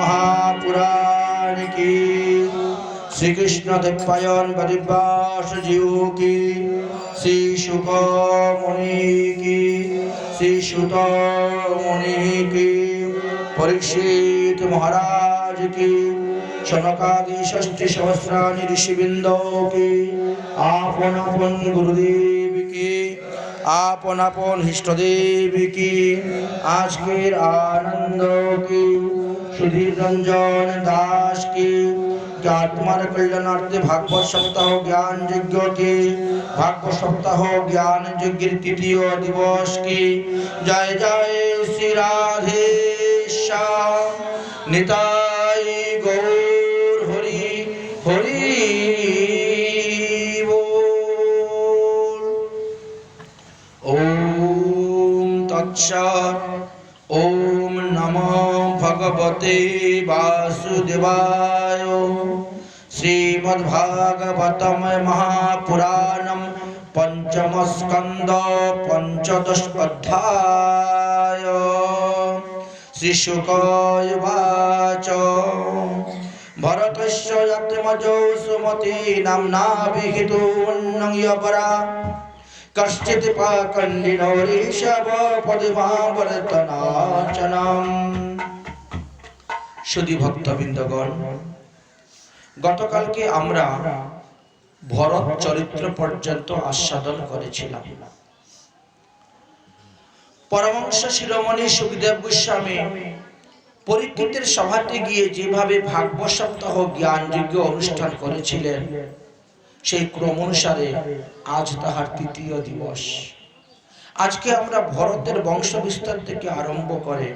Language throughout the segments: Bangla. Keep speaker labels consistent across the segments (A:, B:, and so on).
A: महापुराण की, श्री कृष्ण देवपायन बदिव्यास जीव की, श्री शुक मुनि की, श्री सुत मुनि की, परीक्षित महाराज की, शनकादि षष्ठी सहस्राणि ऋषिवृंदों की, आपन आपन गुरुदेव की, आपन आपन इष्टदेव की, आज के आनंद की, सुधीर रंजन दास की, आत्मार कल्याणार्थे भागवत सप्ताह ज्ञान यज्ञ की, भागवत सप्ताह ज्ञान यज्ञ तृतीय दिवस की, जय जय श्री राधे श्याम निताय गौर हरि हरि बोल। ओम तत्सत्। ओम नमो भगवते वासुदेवाय। श्रीमद्भागवतम महापुराणम पंचम स्कंद पंचदश अध्याय। श्री शुक उवाच भरतस्य यत्मजो सुमति नाम्ना विहितो यपरा कश्चित् पाकण्डिनो ऋषभ पदिमावर्तनाचनम्। सुधी भक्तबृंदगण, गतकालके आमरा भरत चरित्र पर्यन्त आस्वादन करेছিলাম। परमहंस शिरोमणि सुखदेव गोस्वामी परीक्षितेर सभाते गिये जेभावे भागवत सप्ताह ज्ञान यज्ञ अनुष्ठान करेছিলেন, সেই ক্রম অনুসারে আজ তাহার তৃতীয় দিবস। আজকে আমরা ভরতের বংশ বিস্তার থেকে আরম্ভ করে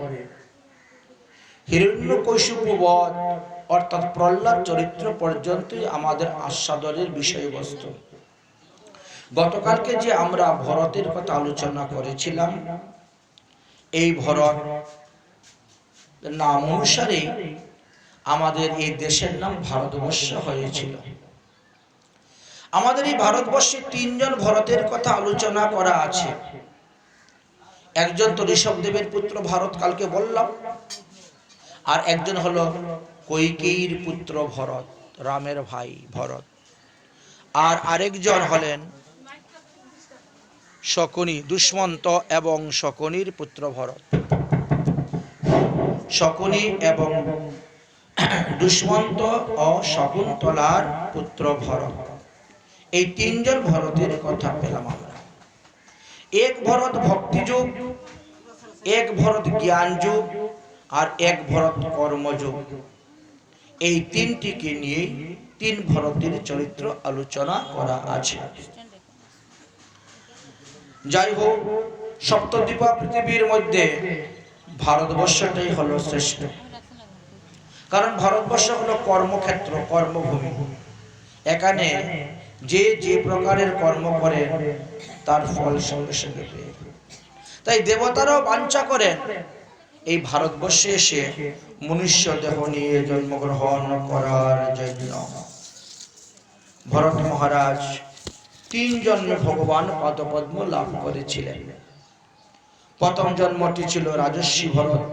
A: হিরণ্যকশিপু বধ অর্থাৎ প্রহ্লাদ চরিত্র পর্যন্তই আমাদের আস্বাদনের বিষয়বস্তু। গতকালকে যে আমরা ভরতের কথা আলোচনা করেছিলাম, এই ভরত নাম অনুসারে আমাদের এই দেশের নাম ভারতবর্ষ হয়েছিল। আমাদের এই ভারতবর্ষে তিনজন ভরতের কথা আলোচনা করা আছে। একজন তো ঋষভদেবের পুত্র ভরত, কালকে বললাম, আর একজন হলো কৈকেয়ীর পুত্র ভরত, রামের ভাই ভরত, আর আরেকজন হলেন শকুনি, দুষ্মন্ত এবং শকুনির পুত্র ভরত। শকুনি এবং দুষ্মন্ত ও শকুন্তলার পুত্র ভরত, এই তিনজন ভরতের কথা পেলাম আমরা। এক ভরত ভক্তি যুগ, এক ভরত জ্ঞান যুগ, আর এক ভরত কর্মযুগ। এই তিনটিকে নিয়ে তিন ভরতের চরিত্র আলোচনা করা আছে। যাই হোক, সপ্তদ্বীপা পৃথিবীর মধ্যে ভারতবর্ষটাই হলো শ্রেষ্ঠ। কারণ ভারতবর্ষ হলো কর্মক্ষেত্র, কর্মভূমি। এখানে যে যে প্রকারের কর্ম করে তার ফল সঙ্গে সঙ্গে পেয়ে। তাই দেবতারাও বাঞ্ছা করেন এই ভারতবর্ষে এসে মনুষ্য দেহ নিয়ে জন্মগ্রহণ করার জন্য। ভরত মহারাজ তিন জন্মে ভগবান পদপদ্ম লাভ করেছিলেন। প্রথম জন্মটি ছিল রাজর্ষি ভরত,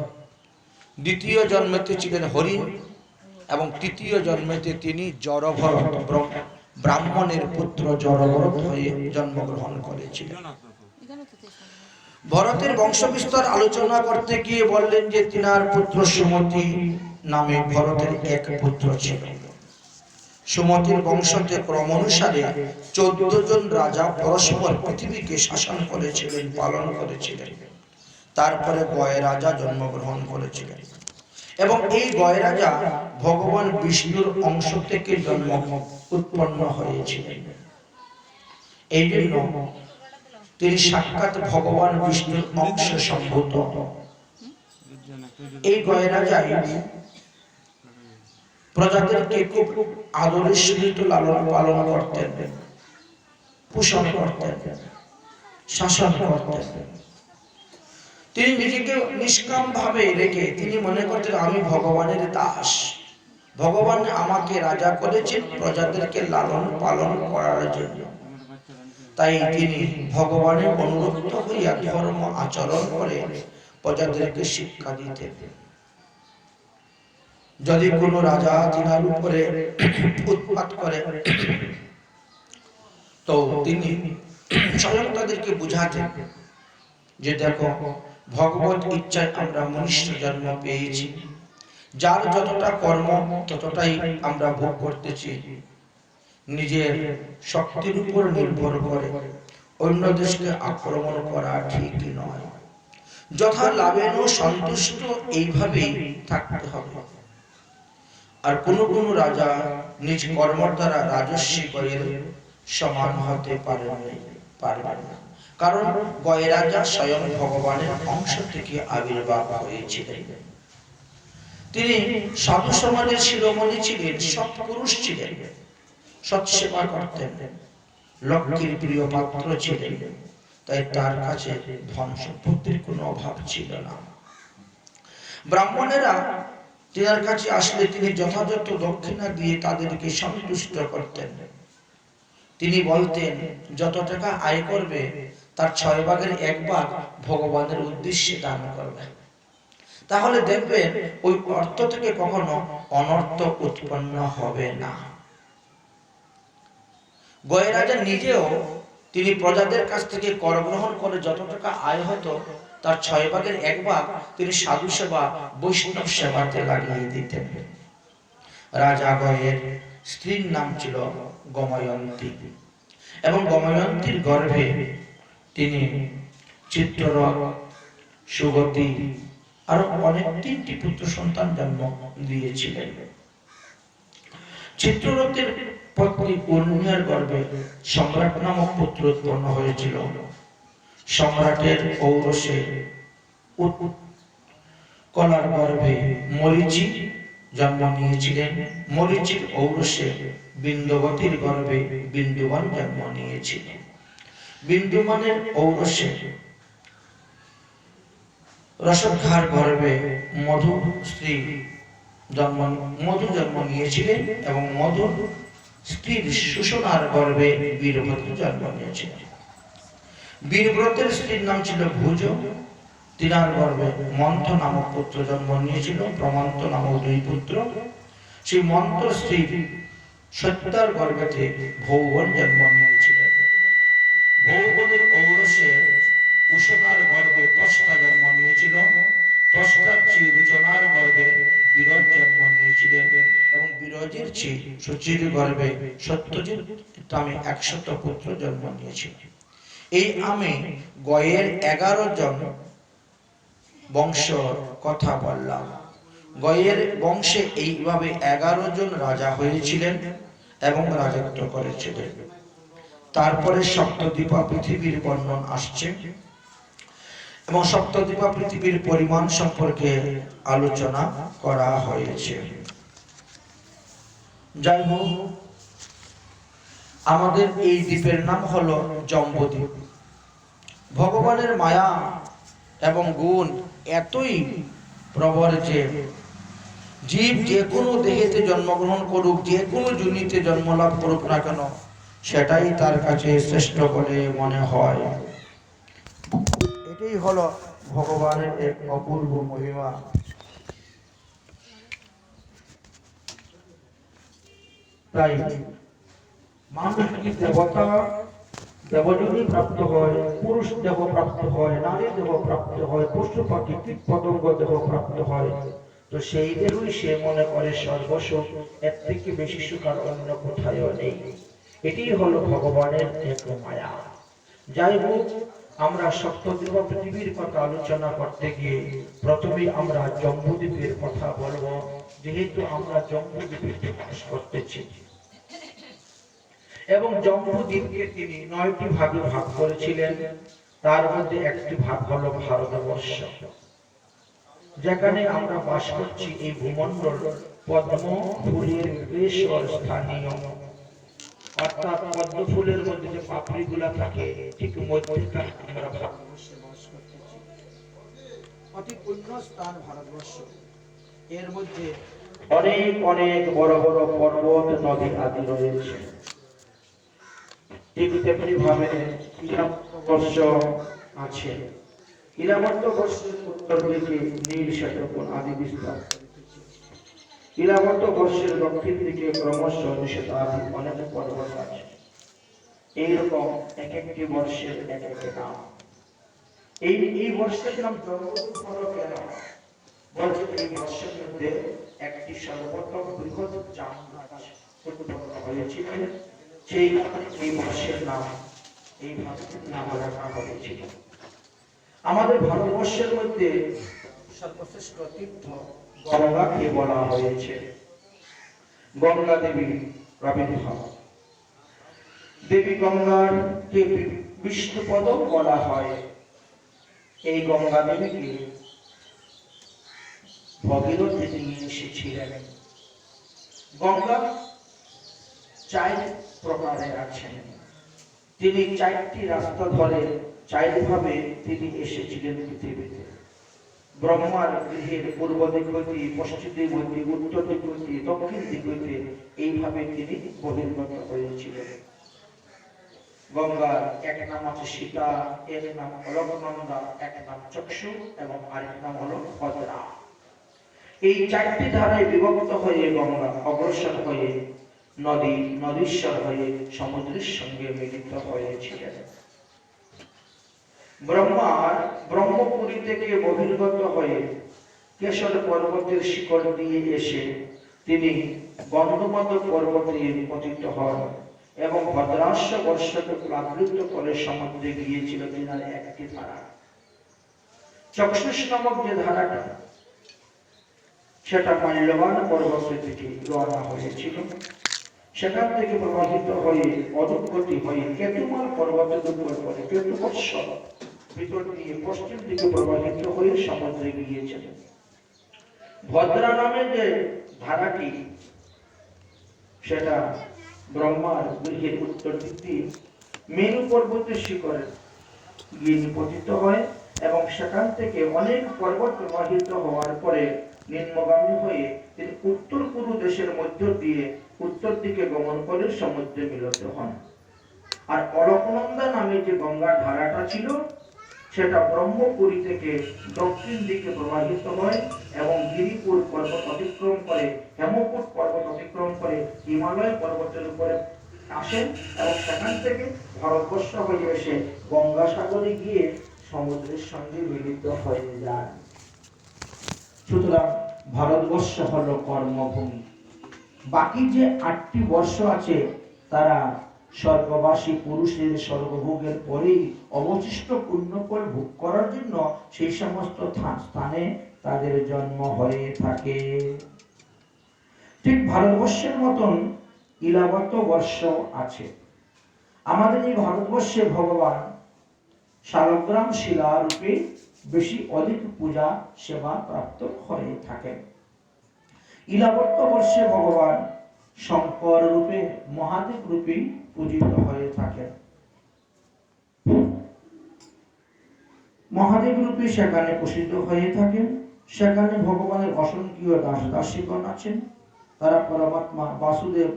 A: দ্বিতীয় জন্মেতে ছিলেন হরিণ, এবং তৃতীয় জন্মেতে তিনি জড়ভরত, ব্রাহ্মণের পুত্র জড়ভরত হয়ে জন্মগ্রহণ করেছিলেন। ভরতের বংশবিস্তার আলোচনা করতে গিয়ে বললেন যে তিনার পুত্র সুমতি নামে ভরতের এক পুত্র ছিল। সুমতির বংশতে ক্রম অনুসারে 14 জন রাজা পরস্পর পৃথিবীকে শাসন করেছিলেন, পালন করেছিলেন। তারপরে গয় রাজা জন্মগ্রহণ করেছিলেন, এবং এই গয় রাজা ভগবান বিষ্ণুর অংশ থেকে উৎপন্ন হয়েছিলেন। এই জন্য তিনি সাক্ষাৎ ভগবান বিষ্ণুর অংশ সম্ভূত। এই গয় রাজাই প্রজাদেরকে খুব আদরের সহিত লালন পালন করতেন, পোষণ করতেন, শাসন করতেন। তিনি নিজেকে নিষ্কাম ভাবে রেখে তিনি মনে করতেন আমি ভগবানের দাস, ভগবান আমাকে রাজা করেছেন প্রজাদেরকে লালন পালন করার জন্য। তাই তিনি ভগবানের অনুরক্ত হইয়া ধর্ম আচরণ করে প্রজাদেরকে শিক্ষা দিতেন। যদি কোনো রাজা তিনার উপরে উৎপাত করে তো তিনি স্বয়ং তাদেরকে বুঝাতেন যে দেখো, ভগবত ইচ্ছায় আমরা মনুষ্য জন্ম পেয়েছি, যার যতটা কর্ম ততটাই আমরা ভোগ করতেছি, নিজের শক্তির উপর নির্ভর করে অন্য দেশকে আক্রমণ করা ঠিক নয়। যথা লাভেন সন্তুষ্ট এইভাবেই থাকতে হবে। আর কোন কোন রাজা নিজ কর্মের দ্বারা রাজস্বী গয়ের সমান হতে পারবেন না, কারণ গয় রাজা স্বয়ং ভগবানের অংশ থেকে আবির্ভাব হয়েছিলেন। তিনি সাধু সমাজের শিরোমণি ছিলেন, সৎপুরুষ ছিলেন, সৎসেবা করতেন, লক্ষ্মীর প্রিয় পাত্র ছিলেন, তাই তার কাছে ধন সম্পত্তির কোনো অভাব ছিল না। ব্রাহ্মণেরা তার কাছে আসলে তিনি যথাযথ দক্ষিণা দিয়ে তাদেরকে সন্তুষ্ট করতেন। তিনি বলতেন, যত টাকা আয় করবে তার 6 ভাগের 1 ভাগ ভগবানের উদ্দেশ্যে দান করবে, তাহলে দেখবেন ওই অর্থ থেকে কখনো অনর্থ উৎপন্ন হবে না। গয় রাজা নিজেও তিনি প্রজাদের কাছ থেকে কর গ্রহণ করে যত টাকা আয় হতো তার 6 ভাগের 1 ভাগ তিনি সাধু সেবা, বৈষ্ণব সেবাতে লাগিয়ে দিতেন। রাজা গয়ের স্ত্রীর নাম ছিল গময়ন্তী, এবং গময়ন্তীর গর্ভে তিনি চিত্ররথ, সুগতি আরো অনেক 3টি পুত্র সন্তান জন্ম দিয়েছিলেন। চিত্ররথের পত্নী পূর্ণিমার গর্ভে সম্রাট নামক পুত্র উৎপন্ন হয়েছিল। সম্রাটের ঔরসে কলার গর্ভে মরীচি জন্ম নিয়েছিলেন। মরীচির ঔরসে বিন্দুবতীর গর্ভে বিন্দুমান জন্ম নিয়েছিলেন। বিন্দুমানের ঔরসে রসদঘার গর্ভে মধু জন্ম নিয়েছিলেন, এবং মধুর স্ত্রীর সুষমার গর্ভে বীরভদ্র জন্ম নিয়েছিলেন। বীরব্রতের স্ত্রীর নাম ছিল ভুজ, তিনার গর্ভে মন্থ নামক পুত্র জন্ম নিয়েছিল, প্রমন্ত নামক 2 পুত্র। সেই মন্থ স্ত্রী সত্যার গর্ভে ভৌবন জন্ম নিয়েছিলেন। ভৌবনের ঔরসে উষণার গর্ভে তষ্টা জন্ম নিয়েছিল। তষ্টার রুচনার গর্ভে বিরজ জন্ম নিয়েছিলেন, এবং বিরজের সুচির গর্ভে সত্যজিৎ নামে 100 পুত্র জন্ম নিয়েছিল। এই আমি গয়ের 11 জন বংশ কথা বললাম। গয়ের বংশে এইভাবে 11 জন রাজা হয়েছিলেন এবং রাজত্ব করেছিলেন। তারপরে সপ্তদ্বীপা পৃথিবীর বর্ণন আসছে, এবং সপ্তদ্বীপা পৃথিবীর পরিমাণ সম্পর্কে আলোচনা করা হয়েছে। যাই হোক, আমাদের এই দ্বীপের নাম হলো জম্বুদ্বীপ। ভগবানের মায়া এবং গুণ এতই প্রবল যে জীব যে কোনো দেহেতে জন্মগ্রহণ করুক, যে কোনো যোনিতে জন্ম লাভ করুক না কেন, সেটাই তার কাছে শ্রেষ্ঠ বলে মনে হয়। এটাই হলো ভগবানের এক অপূর্ব মহিমা। তাই মানুষ কি দেবতা দেবযোনি প্রাপ্ত হয়, পুরুষ দেব প্রাপ্ত হয়, নারী দেব প্রাপ্ত হয়, পশু পাখি কীট পতঙ্গ দেব প্রাপ্ত হয়, তো সেই দেবই সে মনে করে সর্বসুখ, এর থেকে বেশি সুখ আর অন্য কোথায়ও নেই। এটি হলো ভগবানের এক মায়া। যাই হোক, আমরা সপ্তদ্বীপ পৃথিবীর কথা আলোচনা করতে গিয়ে প্রথমে আমরা জম্বুদ্বীপের কথা বলবো, যেহেতু আমরা জম্বুদ্বীপে বাস করতেছি। এবং জম্বুদ্বীপকে তিনি 9টি ভাগে ভাগ করেছিলেন। তার মধ্যে একটি ভাগ হলো ভারতবর্ষ, যেখানে আমরা বাস করছি। এই ভূমণ্ডল পদ্ম ফুলের বেশর স্থানীয়, অর্থাৎ পদ্ম ফুলের মধ্যে যে পাপড়িগুলা থাকে ঠিক মধ্যখানে আমরা ভারতবর্ষে বাস করতেছি। অতি পুণ্য স্থান ভারতবর্ষ। এর মধ্যে অনেক অনেক বড় বড় পর্বত, নদী আদি রয়েছে। ঠিক তেমনি ভাবে ইলামবর্ষ আছে। ইলামবর্ষের উত্তর দিকে নীল শ্বেতকোণ আদি বিস্তার। ইলাবত বর্ষের দক্ষিণ দিকে ক্রমশ নিষেধাধীন অনেক পর্বত আছে। এইরকম এক একটি বর্ষের এক এক নাম। এই বর্ষের নাম জগৎ বড় কেন? বলছে এই বর্ষের মধ্যে একটি সর্বপ্রথম বৃহৎ জাম গাছ উৎপন্ন হয়েছিল, সেই কারণে এই বর্ষের নাম এইভাবে নাম রাখা হয়েছিল। আমাদের ভারতবর্ষের মধ্যে সর্বশ্রেষ্ঠ তীর্থ গঙ্গাকে বলা হয়েছে গঙ্গা দেবীর আবির্ভাব। দেবী গঙ্গার কে বিষ্ণুপদ বলা হয়। এই গঙ্গা দেবীকে ভগীরথ নিয়ে এসেছিলেন। গঙ্গা চার প্রকারের আছেন। তিনি চারটি রাস্তা ধরে চারভাবে তিনি এসেছিলেন পৃথিবীতে। ব্রহ্মার গৃহের পূর্ব দিক হইতে, পশ্চিম দিক হইতে, উত্তর দিক হইতে, দক্ষিণ দিক হইতে এইভাবে তিনি বহির্গত হয়েছিলেন। গঙ্গার এক নাম আছে সীতা, এর নাম অলকনন্দা, এক নাম চক্ষু এবং আরেক নাম হলো ভদ্রা। এই চারটি ধারায় বিভক্ত হয়ে গঙ্গা অগ্রসর হয়ে নদীশ্বর হয়ে সমুদ্রের সঙ্গে মিলিত হয়েছিলেন। ব্রহ্মপুরী থেকে বহির্গত হয়ে কেশর পর্বতের শিকড় দিয়ে এসে তিনি গন্ধমাদ পর্বতে পতিত হন এবং ভদ্রাস্য বর্ষকে প্লাবিত করে সমুদ্রে গিয়েছিল তিনার একটি ধারা। চক্ষুষ নামক যে ধারাটা, সেটা মাল্যবান পর্বত থেকে রওনা হয়েছিল। সেখান থেকে প্রবাহিত হয়ে অধোগতি হয়ে কেতুমাল পর্বতের উপর পড়ে কেতুবৎস ভিতর দিয়ে পশ্চিম দিকে প্রবাহিত হয়ে সমুদ্রে গিয়েছিল। ভদ্রা নামে যে ধারাটি, সেটা ব্রহ্মার গৃহের উত্তর দিক দিয়ে মেরু পর্বতের শিখরে গিয়ে নিপতিত হয় এবং সেখান থেকে অনেক পর্বত প্রবাহিত হওয়ার পরে নিম্নগামী হয়ে তিনি উত্তর পূর্ব দেশের মধ্য দিয়ে উত্তর দিকে গমন করে সমুদ্রে মিলিত হন। আর অলকনন্দা নামে যে গঙ্গার ধারাটা ছিল, সেটা ব্রহ্মপুরী থেকে দক্ষিণ দিকে প্রবাহিত হয় এবং গিরিপুর পর্বত অতিক্রম করে, হেমকূট পর্বত অতিক্রম করে হিমালয় পর্বতের উপরে আসেন এবং সেখান থেকে ভারতবর্ষ হয়ে এসে গঙ্গাসাগরে গিয়ে সমুদ্রের সঙ্গে মিলিত হয়ে যায়। সুতরাং ভারতবর্ষ হলো কর্মভূমি। বাকি যে 8টি বর্ষ আছে, তারা স্বর্গবাসী পুরুষের স্বর্গভোগের পরেই অবশিষ্ট পুণ্যফল ভোগ করার জন্য সেই সমস্ত স্থানে তাদের জন্ম হয়ে থাকে। ঠিক ভারতবর্ষের মতন ইলাবত বর্ষ আছে। আমাদের এই ভারতবর্ষে ভগবান শালগ্রাম শিলা রূপে বেশি অধিক পূজা সেবা প্রাপ্ত হয়ে থাকেন। ইলাবত বর্ষে ভগবান শঙ্কর রূপে, মহাদেব রূপে পূজিত হয়ে থাকেন। মহাদেব রূপে সেখানে প্রসিদ্ধ হয়ে থাকেন। সেখানে ভগবানের অসংখ্য দাস দাসীগণ আছেন। তারা পরমাত্মা বাসুদেব,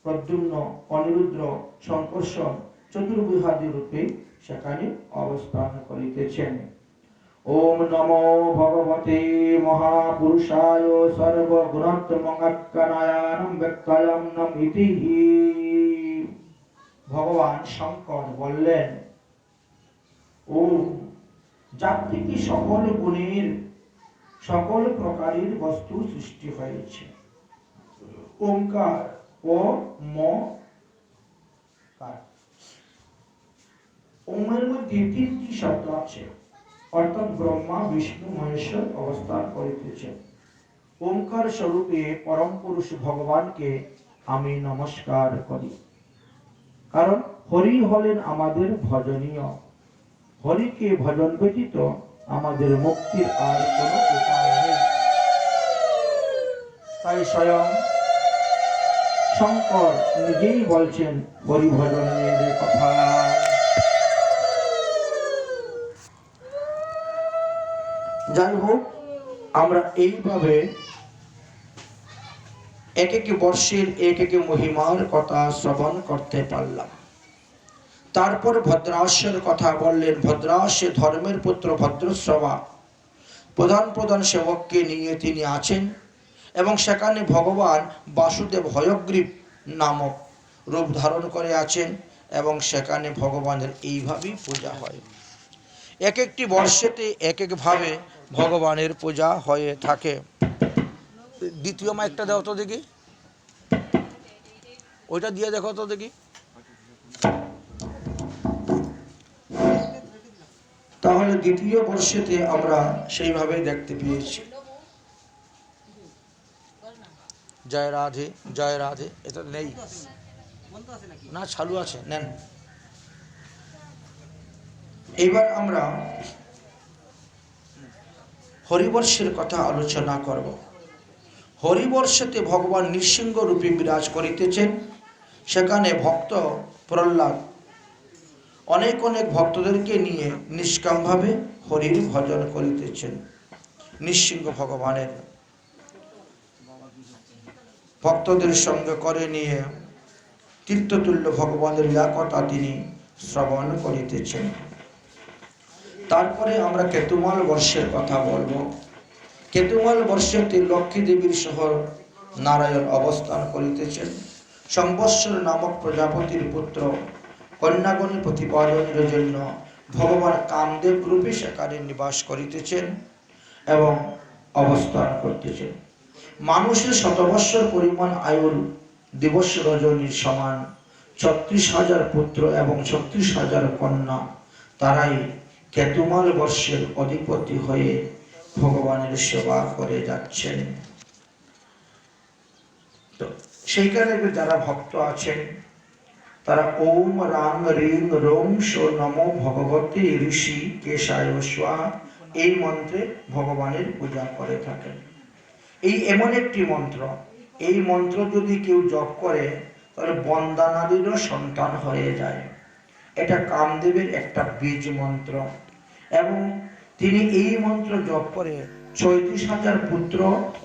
A: প্রদ্যুম্ন, অনিরুদ্র, সংকর্ষণ, চতুর্ভুজাদি রূপে সেখানে অবস্থান করিতেছেন। ওম নমো ভগবতে মহাপুরুষায় সর্বগুণাত্মকানায়ানম ব্যক্তায়াম নমিতি। ভগবান শঙ্কর বললেন, ওম, যার থেকে সকল গুণের, সকল প্রকারের বস্তু সৃষ্টি হয়েছে। ওমকার ও ম কার, ওমের মধ্যে 3টি শব্দ আছে, অর্থাৎ ব্রহ্মা, বিষ্ণু, মহেশ্বর অবস্থান করিতেছেন। ওমকার স্বরূপে পরম পুরুষ ভগবানকে আমি নমস্কার করি। কারণ হরি হলেন আমাদের ভজনীয়। হরিকে ভজন ব্যতীত আমাদের মুক্তির আর কোনো উপায় নেই। তাই স্বয়ং শঙ্কর নিজেই বলছেন হরি ভজনের কথা। যাই হোক, আমরা এইভাবে এক এক বর্ষের এক এক মহিমার কথা শ্রবণ করতে পারলাম। তারপর ভদ্রাস্যের কথা বললেন। ভদ্রাস্য ধর্মের পুত্র ভদ্রশ্রবা প্রধান প্রধান সেবককে নিয়ে তিনি আছেন এবং সেখানে ভগবান বাসুদেব হয়গ্রীব নামক রূপ ধারণ করে আছেন এবং সেখানে ভগবানের এইভাবেই পূজা হয়। এক একটি বর্ষেতে এক একভাবে ভগবানের পূজা হয়ে থাকে। দ্বিতীয় মাইকটা দাও তো দেখি, ওইটা দিয়ে দেখো তো দেখি। তাহলে দ্বিতীয় বর্ষেতে আমরা সেইভাবে দেখতে পেয়েছি। জয় রাধে জয় রাধে। এটা নেই না, চালু আছে, নেন। এবার আমরা হরিবর্ষের কথা আলোচনা করব। হরিবর্ষেতে ভগবান নৃসিংহ রূপে বিরাজ করিতেছেন। সেখানে ভক্ত প্রহ্লাদ অনেক অনেক ভক্তদেরকে নিয়ে নিষ্কামভাবে হরির ভজন করিতেছেন। নৃসিংহ ভগবানের ভক্তদের সঙ্গে করে নিয়ে তীর্থতুল্য ভগবানের লীলা কথা তিনি শ্রবণ করিতেছেন। তারপরে আমরা কেতুমাল বর্ষের কথা বলবো। কেতুমাল বর্ষেতে লক্ষ্মী দেবীর শহর নারায়ণ অবস্থান করিতেছেন। সংবৎসর নামক প্রজাপতির পুত্র কন্যাগণের প্রতিপালনের জন্য ভগবান কামদেব রূপে সেখানে নিবাস করিতেছেন এবং অবস্থান করতেছেন। মানুষের শতবৎসর পরিমাণ আয়ুর দিবস রজনীর সমান ৩৬,০০০ পুত্র এবং ৩৬,০০০ কন্যা, তারাই কেতুমাল বর্ষের অধিপতি হয়ে ভগবানের সেবা করে যাচ্ছেন। তো সেইখানে যারা ভক্ত আছেন তারা ওম রাম রিং রোম শো নমো ভগবতে ঋষি কেশায় স্বাহা এই মন্ত্রে ভগবানের পূজা করে থাকেন। এই এমন একটি মন্ত্র, এই মন্ত্র যদি কেউ জপ করে তাহলে বন্দানাদিরও সন্তান হয়ে যায়। এটা কামদেবের একটা বীজ মন্ত্র এবং তিনি এই মন্ত্র জপ করে ৩৬,০০০ পুত্র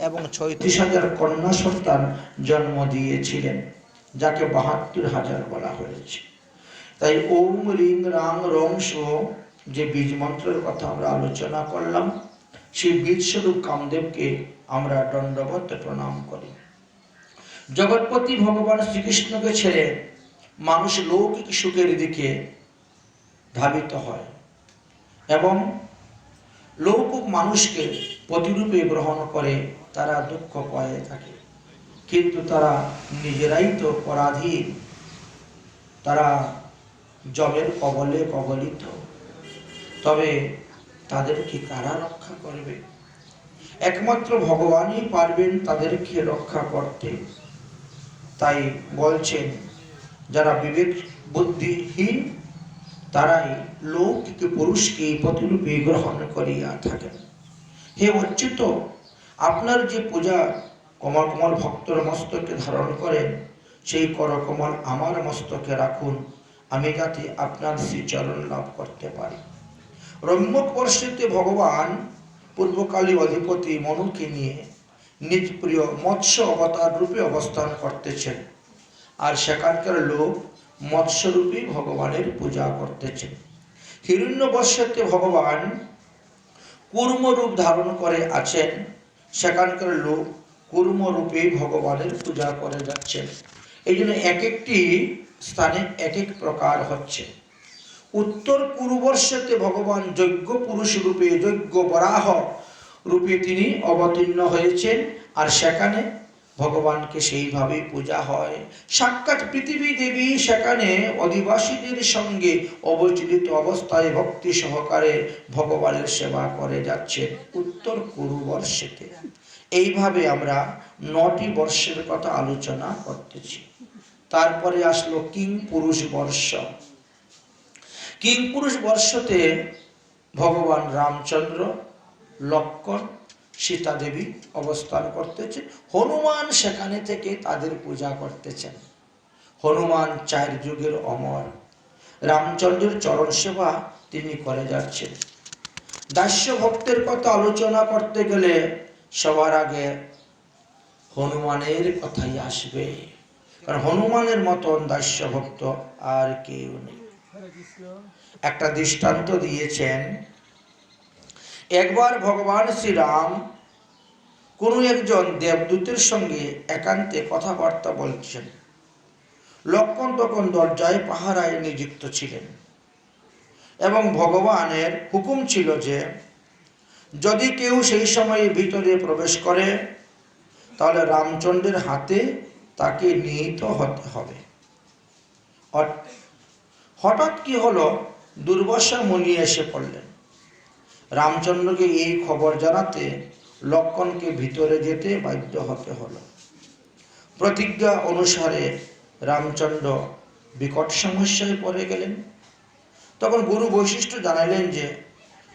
A: এবং ৩৬,০০০ কন্যা সন্তান জন্ম দিয়েছিলেন, যাকে ৭২,০০০ বলা হয়েছে। তাই ওম রিং রাং রং শো যে বীজ মন্ত্রের কথা আমরা আলোচনা করলাম, সেই বীজ স্বরূপ কামদেবকে আমরা দণ্ডবত প্রণাম করি। জগৎপতি ভগবান শ্রীকৃষ্ণকে ছেড়ে মানুষ লৌকিক সুখের দিকে ধাবিত হয় এবং লৌকিক মানুষকে প্রতিরূপে গ্রহণ করে তারা দুঃখ পায় থাকে, কিন্তু তারা নিজেরাই তো পরাধীন, তারা জমের কবলে কবলিত। তবে তাদেরকে কারা রক্ষা করবে? একমাত্র ভগবানই পারবেন তাদেরকে রক্ষা করতে। তাই বলছেন যারা বিবেক বুদ্ধিহীন তারাই লৌকিক পুরুষকে প্রতিরূপে গ্রহণ করিয়া থাকেন। হে অচ্যুত, আপনার যে পূজা কমল কমল ভক্তর মস্তকে ধারণ করেন, সেই করকমল আমার মস্তকে রাখুন, আমি যাতে আপনার শ্রীচরণ লাভ করতে পারি। রম্যক বর্ষেতে ভগবান পূর্বকালী অধিপতি মনুকে নিয়ে নিজ প্রিয় মৎস্য অবতার রূপে অবস্থান করতেছেন, আর সেখানকার লোক মৎস্যরূপী ভগবানের পূজা করতেছেন। হিরণ্য বর্ষেতে ভগবান কুর্ম রূপ ধারণ করে আছেন, সেখানকার লোক কুর্ম রূপে ভগবানের পূজা করে যাচ্ছেন। এই জন্য এক একটি স্থানে এক এক প্রকার হচ্ছে। উত্তর কুরুবর্ষেতে ভগবান যজ্ঞ পুরুষ রূপে যজ্ঞ বরাহ রূপে তিনি অবতীর্ণ হয়েছেন, আর সেখানে ভগবানকে সেইভাবেই পূজা হয়। সাক্ষাৎ পৃথিবী দেবী সেখানে অধিবাসীদের সঙ্গে অবচলিত অবস্থায় ভক্তি সহকারে ভগবানের সেবা করে যাচ্ছে উত্তর কুরুবর্ষেতে। এইভাবে আমরা ৯টি বর্ষের কথা আলোচনা করতেছি। তারপরে আসলো কিং পুরুষ বর্ষ। কিং পুরুষ বর্ষতে ভগবান রামচন্দ্র, লক্ষ্মণ, সীতা দেবী অবস্থান করতেছেন। হনুমান সেখানে থেকে তাদের পূজা করতেছেন। হনুমান ৪ যুগের অমর, রামচন্দ্রের চরণ সেবা তিনি করে যাচ্ছেন। দাস্য ভক্তের কথা আলোচনা করতে গেলে সবার আগে হনুমানের কথাই আসবে, কারণ হনুমানের মতন দাস্য ভক্ত আর কেউ নেই। একটা দৃষ্টান্ত দিয়েছেন। একবার ভগবান শ্রীরাম কোনো একজন দেবদূতের সঙ্গে একান্তে কথাবার্তা বলছেন। লক্ষ্মণ তখন দরজায় পাহারায় নিযুক্ত ছিলেন এবং ভগবানের হুকুম ছিল যে যদি কেউ সেই সময়ে ভিতরে প্রবেশ করে তাহলে রামচন্দ্রের হাতে তাকে নিহত হতে হবে। হঠাৎ কি হলো, দুর্বাসা মুনি এসে পড়লেন। রামচন্দ্রকে এই খবর জানাতে লক্ষ্মণকে ভিতরে যেতে বাধ্য হতে হলো। প্রতিজ্ঞা অনুসারে রামচন্দ্র বিকট সমস্যায় পড়ে গেলেন। তখন গুরু বৈশিষ্ট্য জানাইলেন যে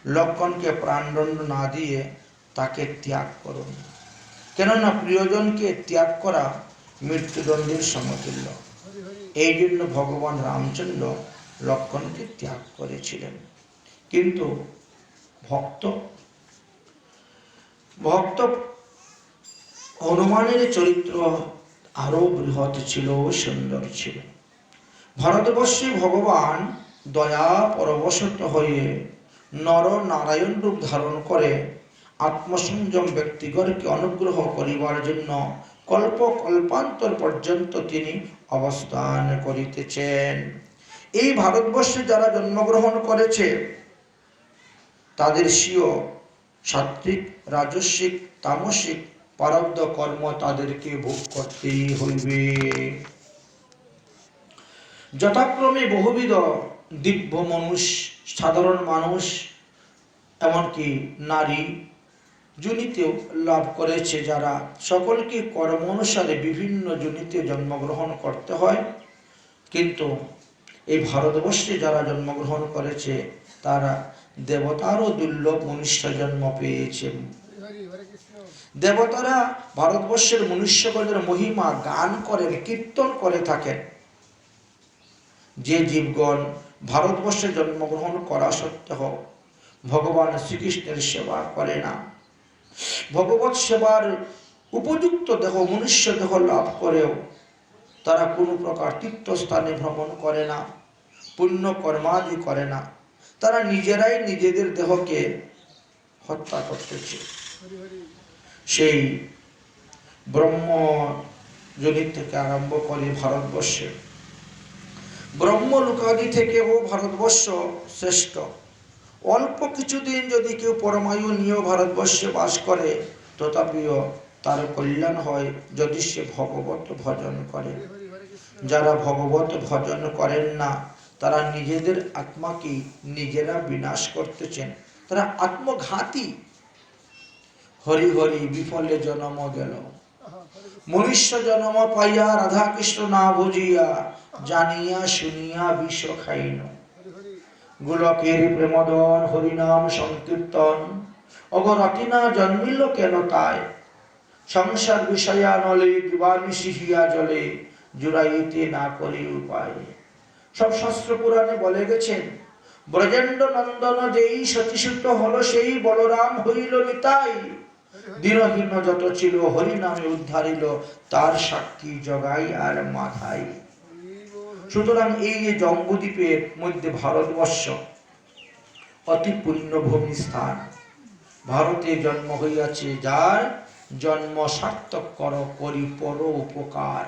A: লক্ষ্মণকে প্রাণদণ্ড না দিয়ে তাকে ত্যাগ করুন, কেননা প্রিয়জনকে ত্যাগ করা মৃত্যুদণ্ডের সমতুল্য। এই জন্য ভগবান রামচন্দ্র লক্ষ্মণকে ত্যাগ করেছিলেন। কিন্তু ভক্ত হনুমানের চরিত্র আরো বৃহৎ ছিল, সুন্দর ছিল। ভারতবর্ষে ভগবান দয়া পরবশত হয়ে নর নারায়ণ রূপ ধারণ করে আত্মসংযম ব্যক্তিগণকে অনুগ্রহ করিবার জন্য কল্প কল্পান্তর পর্যন্ত তিনি অবস্থান করিতেছেন। এই ভারতবর্ষে যারা জন্মগ্রহণ করেছে তাদের স্বীয় সাত্ত্বিক, রাজস্বিক, তামসিক প্রারব্ধ কর্ম তাদেরকে ভোগ করতেই হইবে। যথাক্রমে বহুবিধ দিব্য মানুষ, সাধারণ মানুষ, এমনকি নারী যোনিতেও লাভ করেছে, যারা সকলকে কর্ম অনুসারে বিভিন্ন যোনিতে জন্মগ্রহণ করতে হয়। কিন্তু এই ভারতবর্ষে যারা জন্মগ্রহণ করেছে তারা দেবতারও দুর্লভ মনুষ্য জন্ম পেয়েছেন। দেবতারা ভারতবর্ষের মনুষ্যগণের মহিমা গান করেন, কীর্তন করে থাকেন। যে জীবগণ ভারতবর্ষে জন্মগ্রহণ করা সত্ত্বেও ভগবান শ্রীকৃষ্ণের সেবা করে না, ভগবৎ সেবার উপযুক্ত দেহ, মনুষ্য দেহ লাভ করেও তারা কোনো প্রকার তীর্থস্থানে ভ্রমণ করে না, পুণ্য কর্মাদি করে না, তারা নিজেরাই নিজেদের দেহকে হত্যা করতেছে। সেই ব্রহ্মজনিত থেকে আরম্ভ করে ভারতবর্ষে ব্রহ্মলোকাদি থেকেও ভারতবর্ষ শ্রেষ্ঠ। অল্প কিছুদিন যদি কেউ পরমায়ু নিয়েও ভারতবর্ষে বাস করে তথাপিও তার কল্যাণ হয় যদি সে ভগবত ভজন করে। যারা ভগবত ভজন করেন না তারা নিজেদের আত্মাকে নিজেরা বিনাশ করতেছেন, তারা আত্মঘাতী। হরি হরি বিফলে জন্ম গেল, মনুষ্য জন্ম পাইয়া রাধা কৃষ্ণ না বুঝিয়া, জানিয়া শুনিয়া বিষ খাইন। গোলকের প্রেমদন হরিনাম সংকীর্তন, অগরতি না জন্মিল কেন তাই। সংসার বিষয়া নলে দিবানিশি হিয়া জলে, জুড়াইতে না করে উপায়। সব শাস্ত্র পুরাণে বলে গেছেন, ব্রজেন্দ্র নন্দন যেই সতীসূত হলো সেই বলরাম হইল নিতাই। দীনহীন যত ছিল হরি নামে উদ্ধারিল, তার সাক্ষী জগাই আর মাথায়। সুতরাং এই যে জম্বুদ্বীপের মধ্যে ভারতবর্ষ অতি পুণ্যভূমি স্থান। ভারতে জন্ম হইয়াছে যার, জন্ম সার্থক কর করি পর উপকার।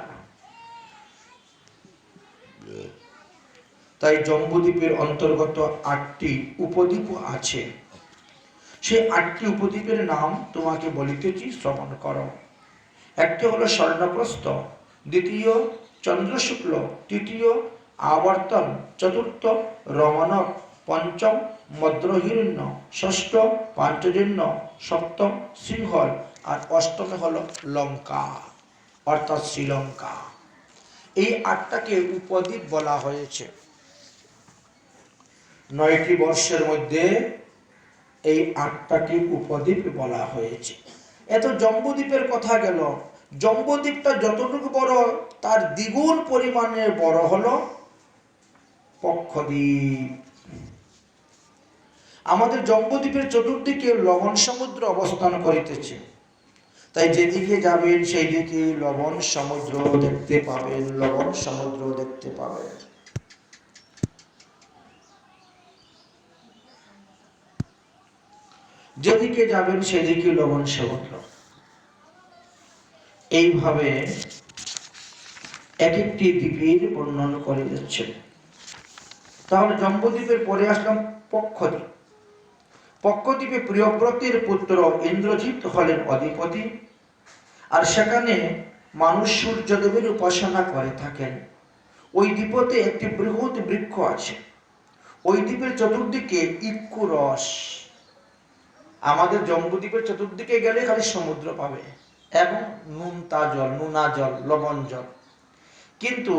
A: তাই জম্বুদ্বীপের অন্তর্গত 8টি উপদ্বীপ আছে। সেই 8টি উপদ্বীপের নাম তোমাকে বলিতেছি, শ্রবণ করো। একটি হলো স্বর্ণপ্রস্থ, দ্বিতীয় চন্দ্রশুক্ল, তৃতীয় আবর্তন, চতুর্থ রমণক, পঞ্চম মদ্রহিরণ্য, ষষ্ঠ পাঞ্চজন্য, সপ্তম সিংহল, আর অষ্টমে হলো লঙ্কা অর্থাৎ শ্রীলঙ্কা। এই 8টাকে উপদ্বীপ বলা হয়েছে। 9টি বর্ষের মধ্যে এই 8টাকে উপদ্বীপ বলা হয়েছে। এত জম্বুদ্বীপের কথা গেল, জম্বুদ্বীপটা যতটুকু বড় তার দ্বিগুণ পরিমাণের বড় হলো পক্ষদ্বীপ। আমাদের জম্বুদ্বীপের চতুর্দিকে লবণ সমুদ্র অবস্থান করিতেছে। তাই যেদিকে যাবেন সেই দিকে লবণ সমুদ্র দেখতে পাবেন, লবণ সমুদ্র দেখতে পাবেন। যেদিকে যাবেন সেদিকে লবণ সমুদ্র। এইভাবে এক একটি দ্বীপের বর্ণন করে যাচ্ছেন। তাহলে জম্বুদ্বীপের পরে আসলাম পক্ষদ্বীপ। পক্ষদ্বীপে প্রিয়ব্রতের পুত্র ইন্দ্রজিৎ হলেন অধিপতি, আর সেখানে মানুষ সূর্যদেবের উপাসনা করে থাকেন। ওই দ্বীপতে একটি বৃহৎ বৃক্ষ আছে। ওই দ্বীপের চতুর্দিকে ইক্কু রস। আমাদের জম্বুদ্বীপের চতুর্দিকে গেলে খালি সমুদ্র পাবে এবং নুনতা জল, নুনা জল, লবণ জল। কিন্তু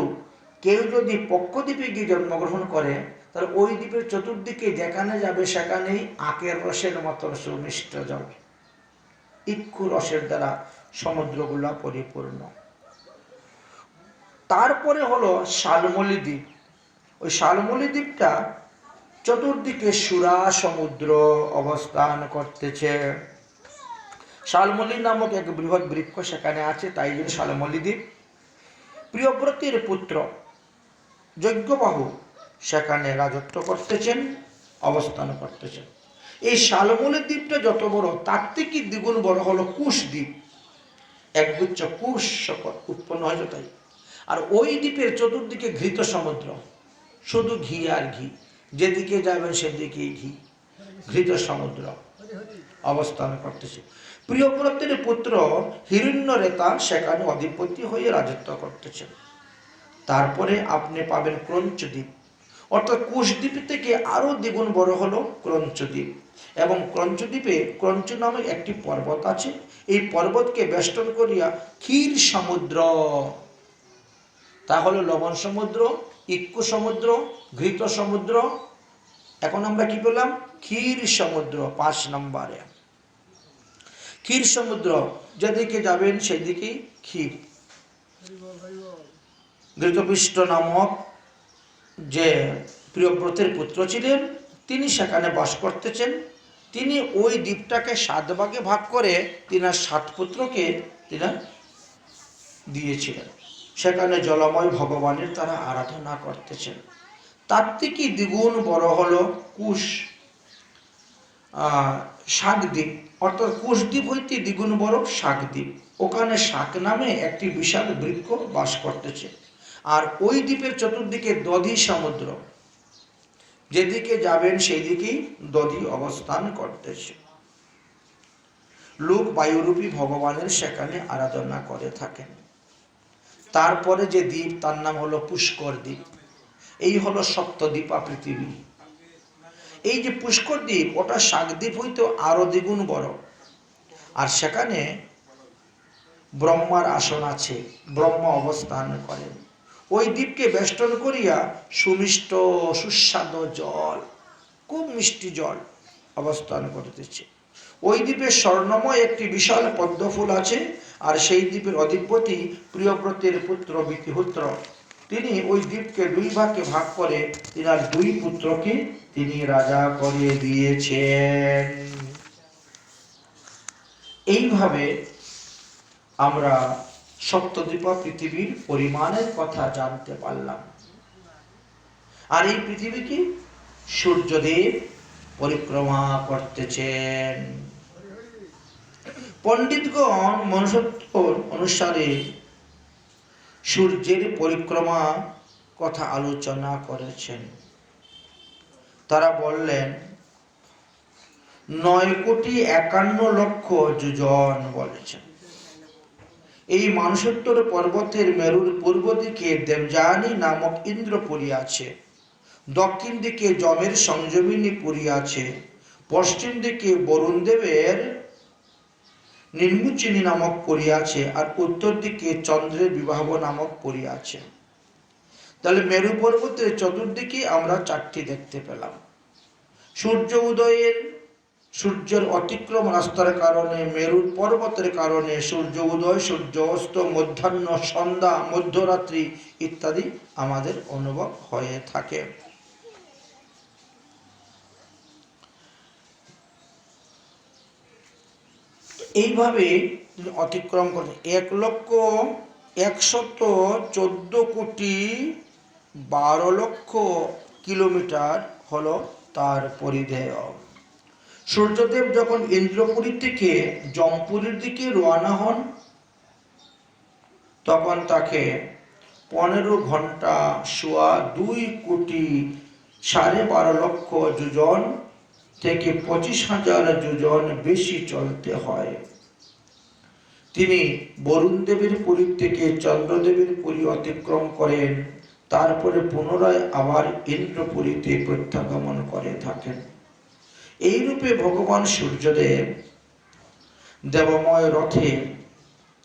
A: কেউ যদি পক্ষদ্বীপে গিয়ে জন্মগ্রহণ করে, তাহলে ওই দ্বীপের চতুর্দিকে যেখানে যাবে সেখানেই আখের রসের মতো সুমিষ্ট জল, ইক্কু রসের দ্বারা সমুদ্রগুলা পরিপূর্ণ। তারপরে হলো শালমলী দ্বীপ। ওই শালমলী দ্বীপটা চতুর্দিকে সুরা সমুদ্র অবস্থান করতেছে। শালমলী নামক এক বৃহৎ বৃক্ষ সেখানে আছে, তাই জন্য শালমলী দ্বীপ। প্রিয়ব্রতের পুত্র যজ্ঞবাহু সেখানে রাজত্ব করতেছেন, অবস্থান করতেছেন। এই শালমলী দ্বীপটা যত বড়, তার থেকে দ্বিগুণ বড় হলো কুশ দ্বীপ। একগুচ্ছ কুশ উৎপন্ন হয়েছে তাই। আর ওই দ্বীপের চতুর্দিকে ঘৃত সমুদ্র, শুধু ঘি আর ঘি, যেদিকে যাবেন সেদিকেই ঘি, ঘৃত সমুদ্র অবস্থান করতেছে। প্রিয়ব্রতের পুত্র হিরণ্যরেতা সেখানে অধিপতি হয়ে রাজত্ব করতেছেন। তারপরে আপনি পাবেন ক্রঞ্চদ্বীপ, অর্থাৎ কুশদ্বীপ থেকে আরো দ্বিগুণ বড় হলো ক্রঞ্চদ্বীপ। এবং ক্রঞ্চদ্বীপে ক্রঞ্চ নামে একটি পর্বত আছে। এই পর্বতকে বেষ্টন করিয়া ক্ষীর সমুদ্র, তা হলো লবণ সমুদ্র, ইক্কু সমুদ্র, ঘৃত সমুদ্র। এখন আমরা কি পেলাম? ক্ষীর সমুদ্র 5 নম্বরে। ক্ষীর সমুদ্র, যেদিকে যাবেন সেদিকেই ক্ষীর। ঘৃতপৃষ্ঠ নামক যে প্রিয়ব্রতের পুত্র ছিলেন, তিনি সেখানে বাস করতেছেন। তিনি ওই দ্বীপটাকে 7 ভাগে ভাগ করে তিনার 7 পুত্রকে তিনি দিয়েছিলেন। সেখানে জলময় ভগবানের তারা আরাধনা করতেছেন। তার থেকে দ্বিগুণ বড় হলো কুশ শাকদ্বীপ, অর্থাৎ কুশদ্বীপ হইতে দ্বিগুণ বড় শাকদ্বীপ। ওখানে শাক নামে একটি বিশাল বৃক্ষ বাস করতেছে। আর ওই দ্বীপের চতুর্দিকে দধি সমুদ্র, যেদিকে যাবেন সেই দিকেই দধি অবস্থান করতেছে। লোক বায়ুরূপী ভগবানের সেখানে আরাধনা করে থাকেন। তারপরে যে দ্বীপ, তার নাম হলো পুষ্কর দ্বীপ। এই হলো সপ্তদ্বীপা পৃথিবী। এই যে পুষ্কর দ্বীপ, ওটা শাকদ্বীপ হইতে আরো দ্বিগুণ বড়। আর সেখানে ব্রহ্মার আসন আছে, ব্রহ্মা অবস্থান করেন। ওই দ্বীপকে বেষ্টন করিয়া সুমিষ্ট সুস্বাদু জল, খুব মিষ্টি জল অবস্থান করিতেছে। ওই দ্বীপে স্বর্ণময় একটি বিশাল পদ্মফুল আছে। আর সেই দ্বীপের অধিপতি প্রিয়ব্রতের পুত্র বিতিহোত্র। তিনি ওই দ্বীপকে 2 ভাগে ভাগ করে তিনার 2 পুত্রকে তিনি রাজা করে দিয়েছেন। এইভাবে আমরা সপ্তদ্বীপা পৃথিবীর পরিমাণের কথা জানতে পারলাম। আর এই পৃথিবীকে সূর্যদেব পরিক্রমা করতেছেন। পণ্ডিতগণ মনুষ্যত্ব অনুসারে সূর্যের পরিক্রমা কথা আলোচনা করেছেন। তারা বললেন 9,51,00,000 যোজন বলেছেন। এই মানসোত্তর পর্বতের মেরুর পূর্ব দিকে দেবযানী নামক ইন্দ্রপুরী আছে, দক্ষিণ দিকে যমের সংযমিনী পুরী আছে, পশ্চিম দিকে বরুণ দেবের নির্মুচিনী নামক পুরী আছে, আর উত্তর দিকে চন্দ্রের বিবাহ নামক পুরী আছে। তাহলে মেরু পর্বতের চতুর্দিকে আমরা 4টি দেখতে পেলাম। সূর্য উদয়ের, সূর্যের অতিক্রম রাস্তার কারণে, মেরুর পর্বতের কারণে সূর্য উদয়, সূর্য অস্ত, মধ্যাহ্ন, সন্ধ্যা, মধ্যরাত্রি ইত্যাদি আমাদের অনুভব হয়ে থাকে। এইভাবে অতিক্রম করে 1,114,12,00,000 কিলোমিটার হলো তার পরিধেয়। সূর্যদেব যখন ইন্দ্রপুরী থেকে জমপুরীর দিকে রওনা হন, তখন তাকে 15 ঘন্টা সোয়া 2,12,5 যোজন থেকে 25,000 যোজন বেশি চলতে হয়। তিনি বরুণ দেবের পুরী থেকে চন্দ্রদেবের পুরী অতিক্রম করেন, তারপরে পুনরায় আবার ইন্দ্রপুরীতে প্রত্যাগমন করে থাকেন। এইরূপে ভগবান সূর্যদেব দেবময় রথে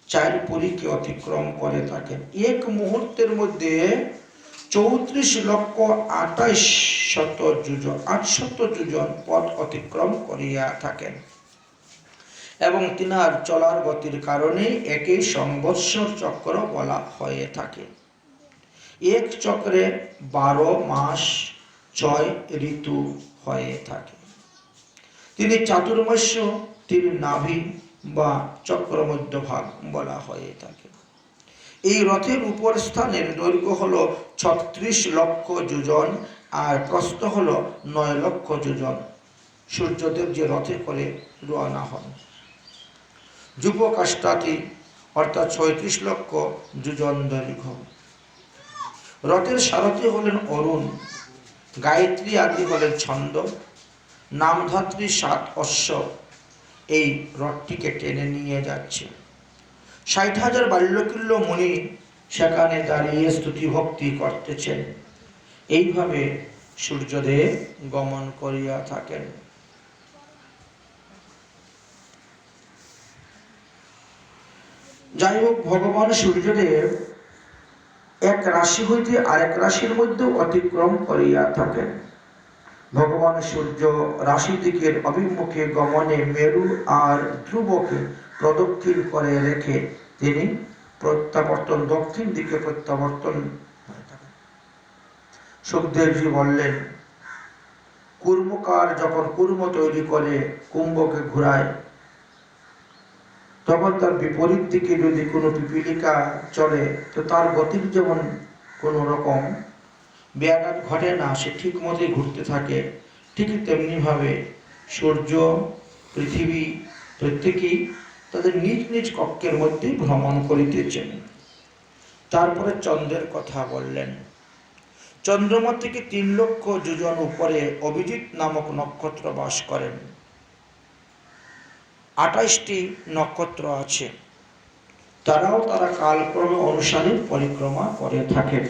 A: 4 পুরীকে অতিক্রম করে থাকেন। এক মুহূর্তের মধ্যে 34,28,000 যোজন পথ অতিক্রম করিয়া থাকেন এবং তিনার চলার গতির কারণে একে সংবৎসর চক্র বলা হয়ে থাকে। এক চক্রে 12 মাস 6 ঋতু হয়ে থাকে। তিনি চাতুর্মাস্য, তিনি নাভি বা চক্র মধ্যভাগ বলা হয়ে থাকে। এই রথের উপর স্থানের দৈর্ঘ্য হলো 36 লক্ষ যোজন আর প্রস্থ হলো 9 লক্ষ যোজন। সূর্যদেব যে রথে করে রওনা হন, যুবকাষ্টাতি অর্থাৎ 36 লক্ষ যোজন দৈর্ঘ্য। রথের সারথি হলেন অরুণ, গায়ত্রী আদি হলেন ছন্দ, নামধাত্রী 7 অশ্ব এই রথটিকে টেনে নিয়ে যাচ্ছে। 60,000 বাল্যকিল্য মুনি সেখানে দাঁড়িয়ে স্তুতি ভক্তি করতেছেন। এইভাবে সূর্যদেব গমন করিয়া থাকেন। যাই হোক, ভগবান সূর্যদেব এক রাশি হইতে আরেক রাশির মধ্যে অতিক্রম করিয়া থাকেন। ভগবান সূর্য রাশি দিকের অভিমুখে গমনে মেরু আর ধ্রুবকে প্রদক্ষিণ করে রেখে তিনি প্রত্যাবর্তন দক্ষিণ দিকে প্রত্যাবর্তন। সুখদেবজি বললেন, কুর্মকার যখন কুর্ম তৈরি করে কুম্ভকে ঘুরায়, তখন তার বিপরীত দিকে যদি কোনো পিপীলিকা চলে তো তার গতির যেমন কোনো রকম ব্যাঘাত ঘটে না, সে ঠিক মতোই ঘুরতে থাকে। ঠিক তেমনি ভাবে সূর্য, পৃথিবী প্রত্যেকেই তাদের নিজ নিজ কক্ষের মধ্যে ভ্রমণ করিতেছেন। তারপরে চন্দ্রের কথা বললেন। চন্দ্রমা থেকে 3 লক্ষ যোজন উপরে অভিজিৎ নামক নক্ষত্র বাস করেন। 28টি নক্ষত্র আছে, তারা কালক্রম অনুসারে পরিক্রমা করে থাকেন।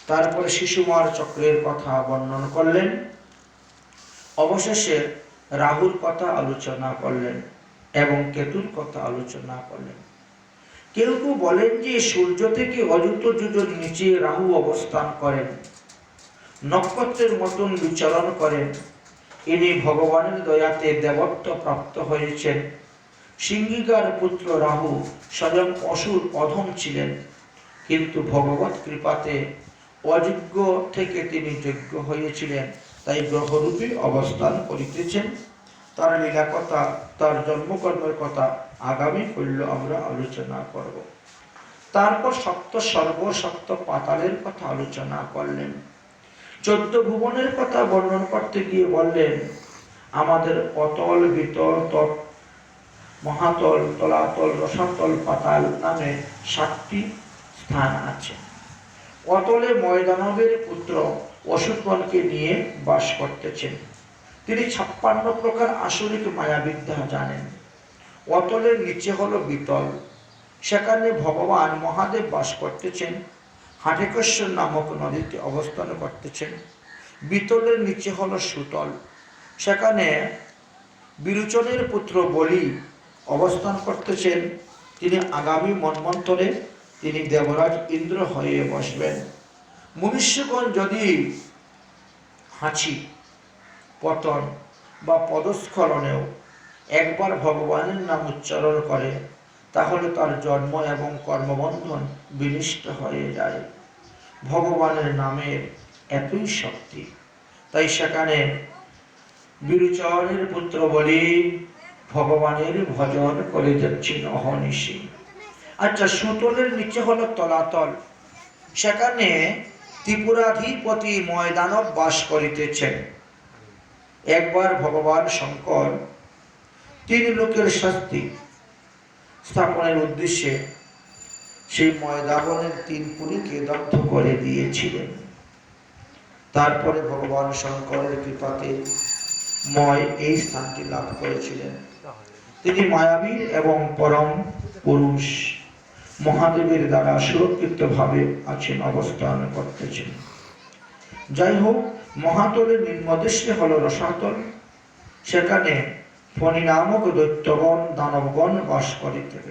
A: তারপরে শিশুমার চক্রের কথা বর্ণন করলেন। অবশেষে রাহুর কথা আলোচনা করলেন এবং কেতুর কথা আলোচনা করলেন। কেউ কেউ বলেন যে সূর্য থেকে অযুত যোজন নিচে রাহু অবস্থান করেন, নক্ষত্রের মতন বিচরণ করেন। ইনি ভগবানের দয়াতে দেবত্ব প্রাপ্ত হয়েছেন। সিংহিকার পুত্র রাহু স্বয়ং অসুর অধম ছিলেন, কিন্তু ভগবত কৃপাতে অযোগ্য থেকে তিনি যোগ্য হয়েছিলেন, তাই গ্রহরূপে অবস্থান করিতেছেন। তার লীলা কথা, তার জন্মকর্মের কথা আগামী কল্য আমরা আলোচনা করব। তারপর সপ্ত স্বর্গ, সপ্ত পাতালের কথা আলোচনা করলেন। 14 ভুবনের কথা বর্ণন করতে গিয়ে বললেন, আমাদের অতল, বিতল, মহাতল, তলাতল, রসাতল, পাতাল নামে 7টি স্থান আছে। অতলে ময়দানবের পুত্র অসুরগণকে নিয়ে বাস করতেছেন। তিনি 56 প্রকার আসরিক মায়াবিদ্যা জানেন। অতলের নিচে হলো বিতল, সেখানে ভগবান মহাদেব বাস করতেছেন। হাটেকেশ্বর নামক নদীতে অবস্থান করতেছেন। বিতলের নিচে হলো সুতল, সেখানে বিরোচনের পুত্র বলি অবস্থান করতেছেন। তিনি আগামী মন্বন্তরে তিনি দেবরাজ ইন্দ্র হয়ে বসবেন। মনুষ্যগণ যদি হাঁচি, পতন বা পদস্খলনেও একবার ভগবানের নাম উচ্চারণ করে, তাহলে তার জন্ম এবং কর্মবন্ধন বিনষ্ট হয়ে যায়। ভগবানের নামের এতই শক্তি, তাই সেখানে বিরোচনের পুত্র বলি ভগবানের ভজন করে যাচ্ছেন অহর্নিশি। আচ্ছা, সুতলের নিচে হলো তলাতল, সেখানে ত্রিপুরাধিপতি ময়দানব বাস করিতেছেন। একবার ভগবান শঙ্কর 3 লোকের শাস্তি স্থাপনের উদ্দেশ্যে সেই ময়দাবনের 3 পুরীকে দগ্ধ করে দিয়েছিলেন। তারপরে ভগবান শঙ্করের কৃপাতে ময় এই স্থানটি লাভ করেছিলেন। তিনি মায়াবী এবং পরম পুরুষ মহাদেবের দ্বারা সুরক্ষিতভাবে আছেন, অবস্থান করতেছেন। যাই হোক, মহাতলের নিম্নদেশে হল রসাতল। সেখানে ফণি নামক দৈত্যগণ দানবগণ বাস করিতেন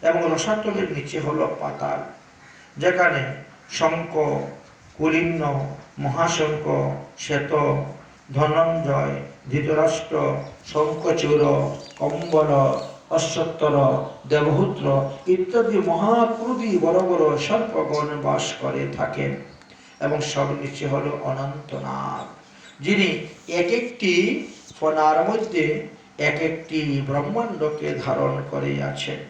A: এবং রসাতলের নিচে হল পাতাল, যেখানে শঙ্খ, কুলিন্য, মহাশঙ্খ, শ্বেত, ধনঞ্জয়, ধৃতরাষ্ট্র, শঙ্খচূড়, কম্বল, অশ্বত্তর, দেবহূত্র ইত্যাদি মহাক্রুধী বড় বড় সর্পগণ বাস করে থাকেন। এবং সব নিচে হল অনন্তনাগ, যিনি এক একটি ফণার মধ্যে এক একটি ব্রহ্মাণ্ডকে ধারণ করে আছেন।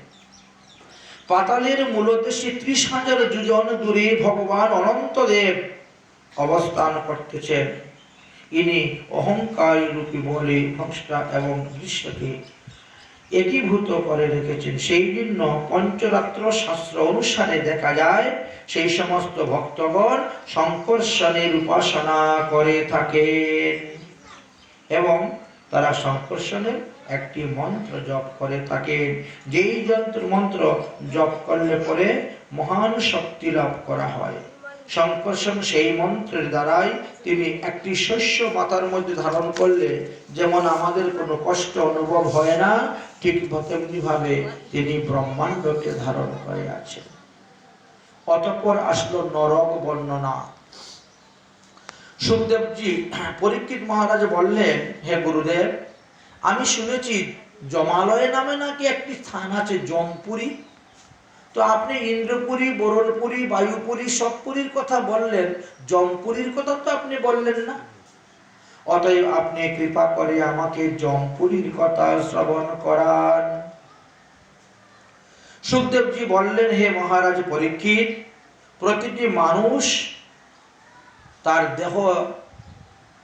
A: পাতালের মূলদেশে 30,000 যোজন দূরে ভগবান অনন্তদেব অবস্থান করতেছেন। ইনি অহংকার রূপী বলে সংস্থা এবং দৃশ্যকে একীভূত করে রেখেছেন। সেই জন্য পঞ্চরাত্র শাস্ত্র অনুসারে দেখা যায় সেই সমস্ত ভক্তগণ শঙ্কর্ষণের উপাসনা করে থাকেন এবং তারা শঙ্কর্ষণের একটি মন্ত্র জপ করে থাকেন। যেই মন্ত্র জপ করলে পরে মহান শক্তি লাভ করা হয়। শঙ্কর্ষণ সেই মন্ত্রের দ্বারাই তিনি একটি শস্য মাথার মধ্যে ধারণ করলে যেমন আমাদের কোনো কষ্ট অনুভব হয় না, ঠিক তেমনি ভাবে তিনি ব্রহ্মাণ্ডকে ধারণ করে আছেন। অতঃপর আসলো নরক বর্ণনা। সুখদেবজি পরীক্ষিত মহারাজ বললেন, হে গুরুদেব, আমি শুনেছি জমালয় নামে নাকি একটি স্থান আছে, জমপুরী। তো আপনি ইন্দ্রপুরী, বরুণপুরী, বায়ুপুরী সব পুরীর কথা বললেন, জমপুরীর কথা তো আপনি বললেন না। অতএব আপনি কৃপা করে আমাকে জমপুরীর কথা শ্রবণ করান। সুখদেবজি বললেন, হে মহারাজ পরীক্ষিত, প্রতিটি মানুষ তার দেহ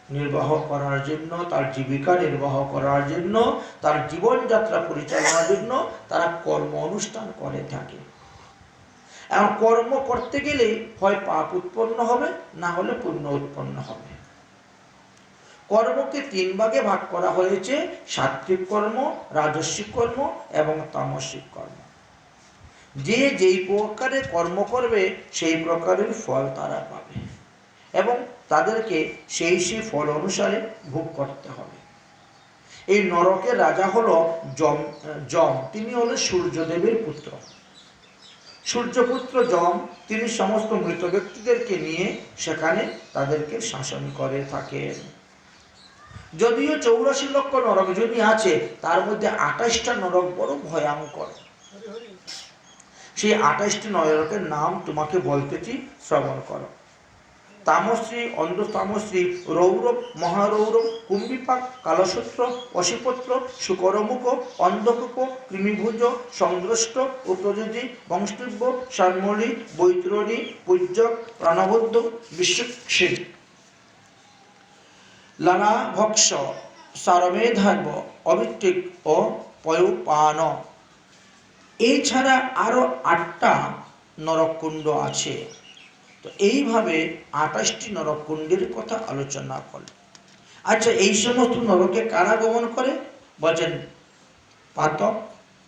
A: নির্বাহ করার জন্য, তার জীবিকা নির্বাহ করার জন্য, তার জীবনযাত্রা পরিচালনার জন্য তারা কর্ম অনুষ্ঠান করে থাকে। এবং কর্ম করতে গেলে হয় পাপ উৎপন্ন হবে, না হলে পুণ্য উৎপন্ন হবে। কর্মকে 3 ভাগে ভাগ করা হয়েছে: সাত্ত্বিক কর্ম, রাজস্বিক কর্ম এবং তামসিক কর্ম। যে যেই প্রকারে কর্ম করবে সেই প্রকারের ফল তারা পাবে এবং তাদেরকে সেই সেই ফল অনুসারে ভোগ করতে হবে। এই নরকের রাজা হলো যম। তিনি হলো সূর্যদেবের পুত্র। সূর্যপুত্র যম, তিনি সমস্ত মৃত ব্যক্তিদেরকে নিয়ে সেখানে তাদেরকে শাসন করে থাকেন। যদিও 84 লক্ষ নরক যদি আছে, তার মধ্যে 28টা নরক বড় ভয়ঙ্কর। সেই 28টি নরকের নাম তোমাকে বলতেছি, শ্রবণ করো। তামশ্রী, অন্ধতামশ্রী, রৌরব, মহারৌরব, কুম্ভিপাক, কালসূত্র, অশিপত্র, শুকরমুখ, অন্ধকুপ, কৃমিভুজ, সংদ্রষ্ট, উপযোজী, বংশটিব্য, শার্মলী, বৈতরণী, পূজ্যক, প্রাণবদ্ধ, বিশ্বক্ষীর, লানা ভক্ষ, সারমেধার্ব, অবিত্রিক ও পয়োপান। এছাড়া আরো 8টা নরককুণ্ড আছে। তো এইভাবে 28টি নরককুণ্ডের কথা আলোচনা করল। আচ্ছা, এই সমস্ত নরকে কারা গমন করে? বলছেন পাতক,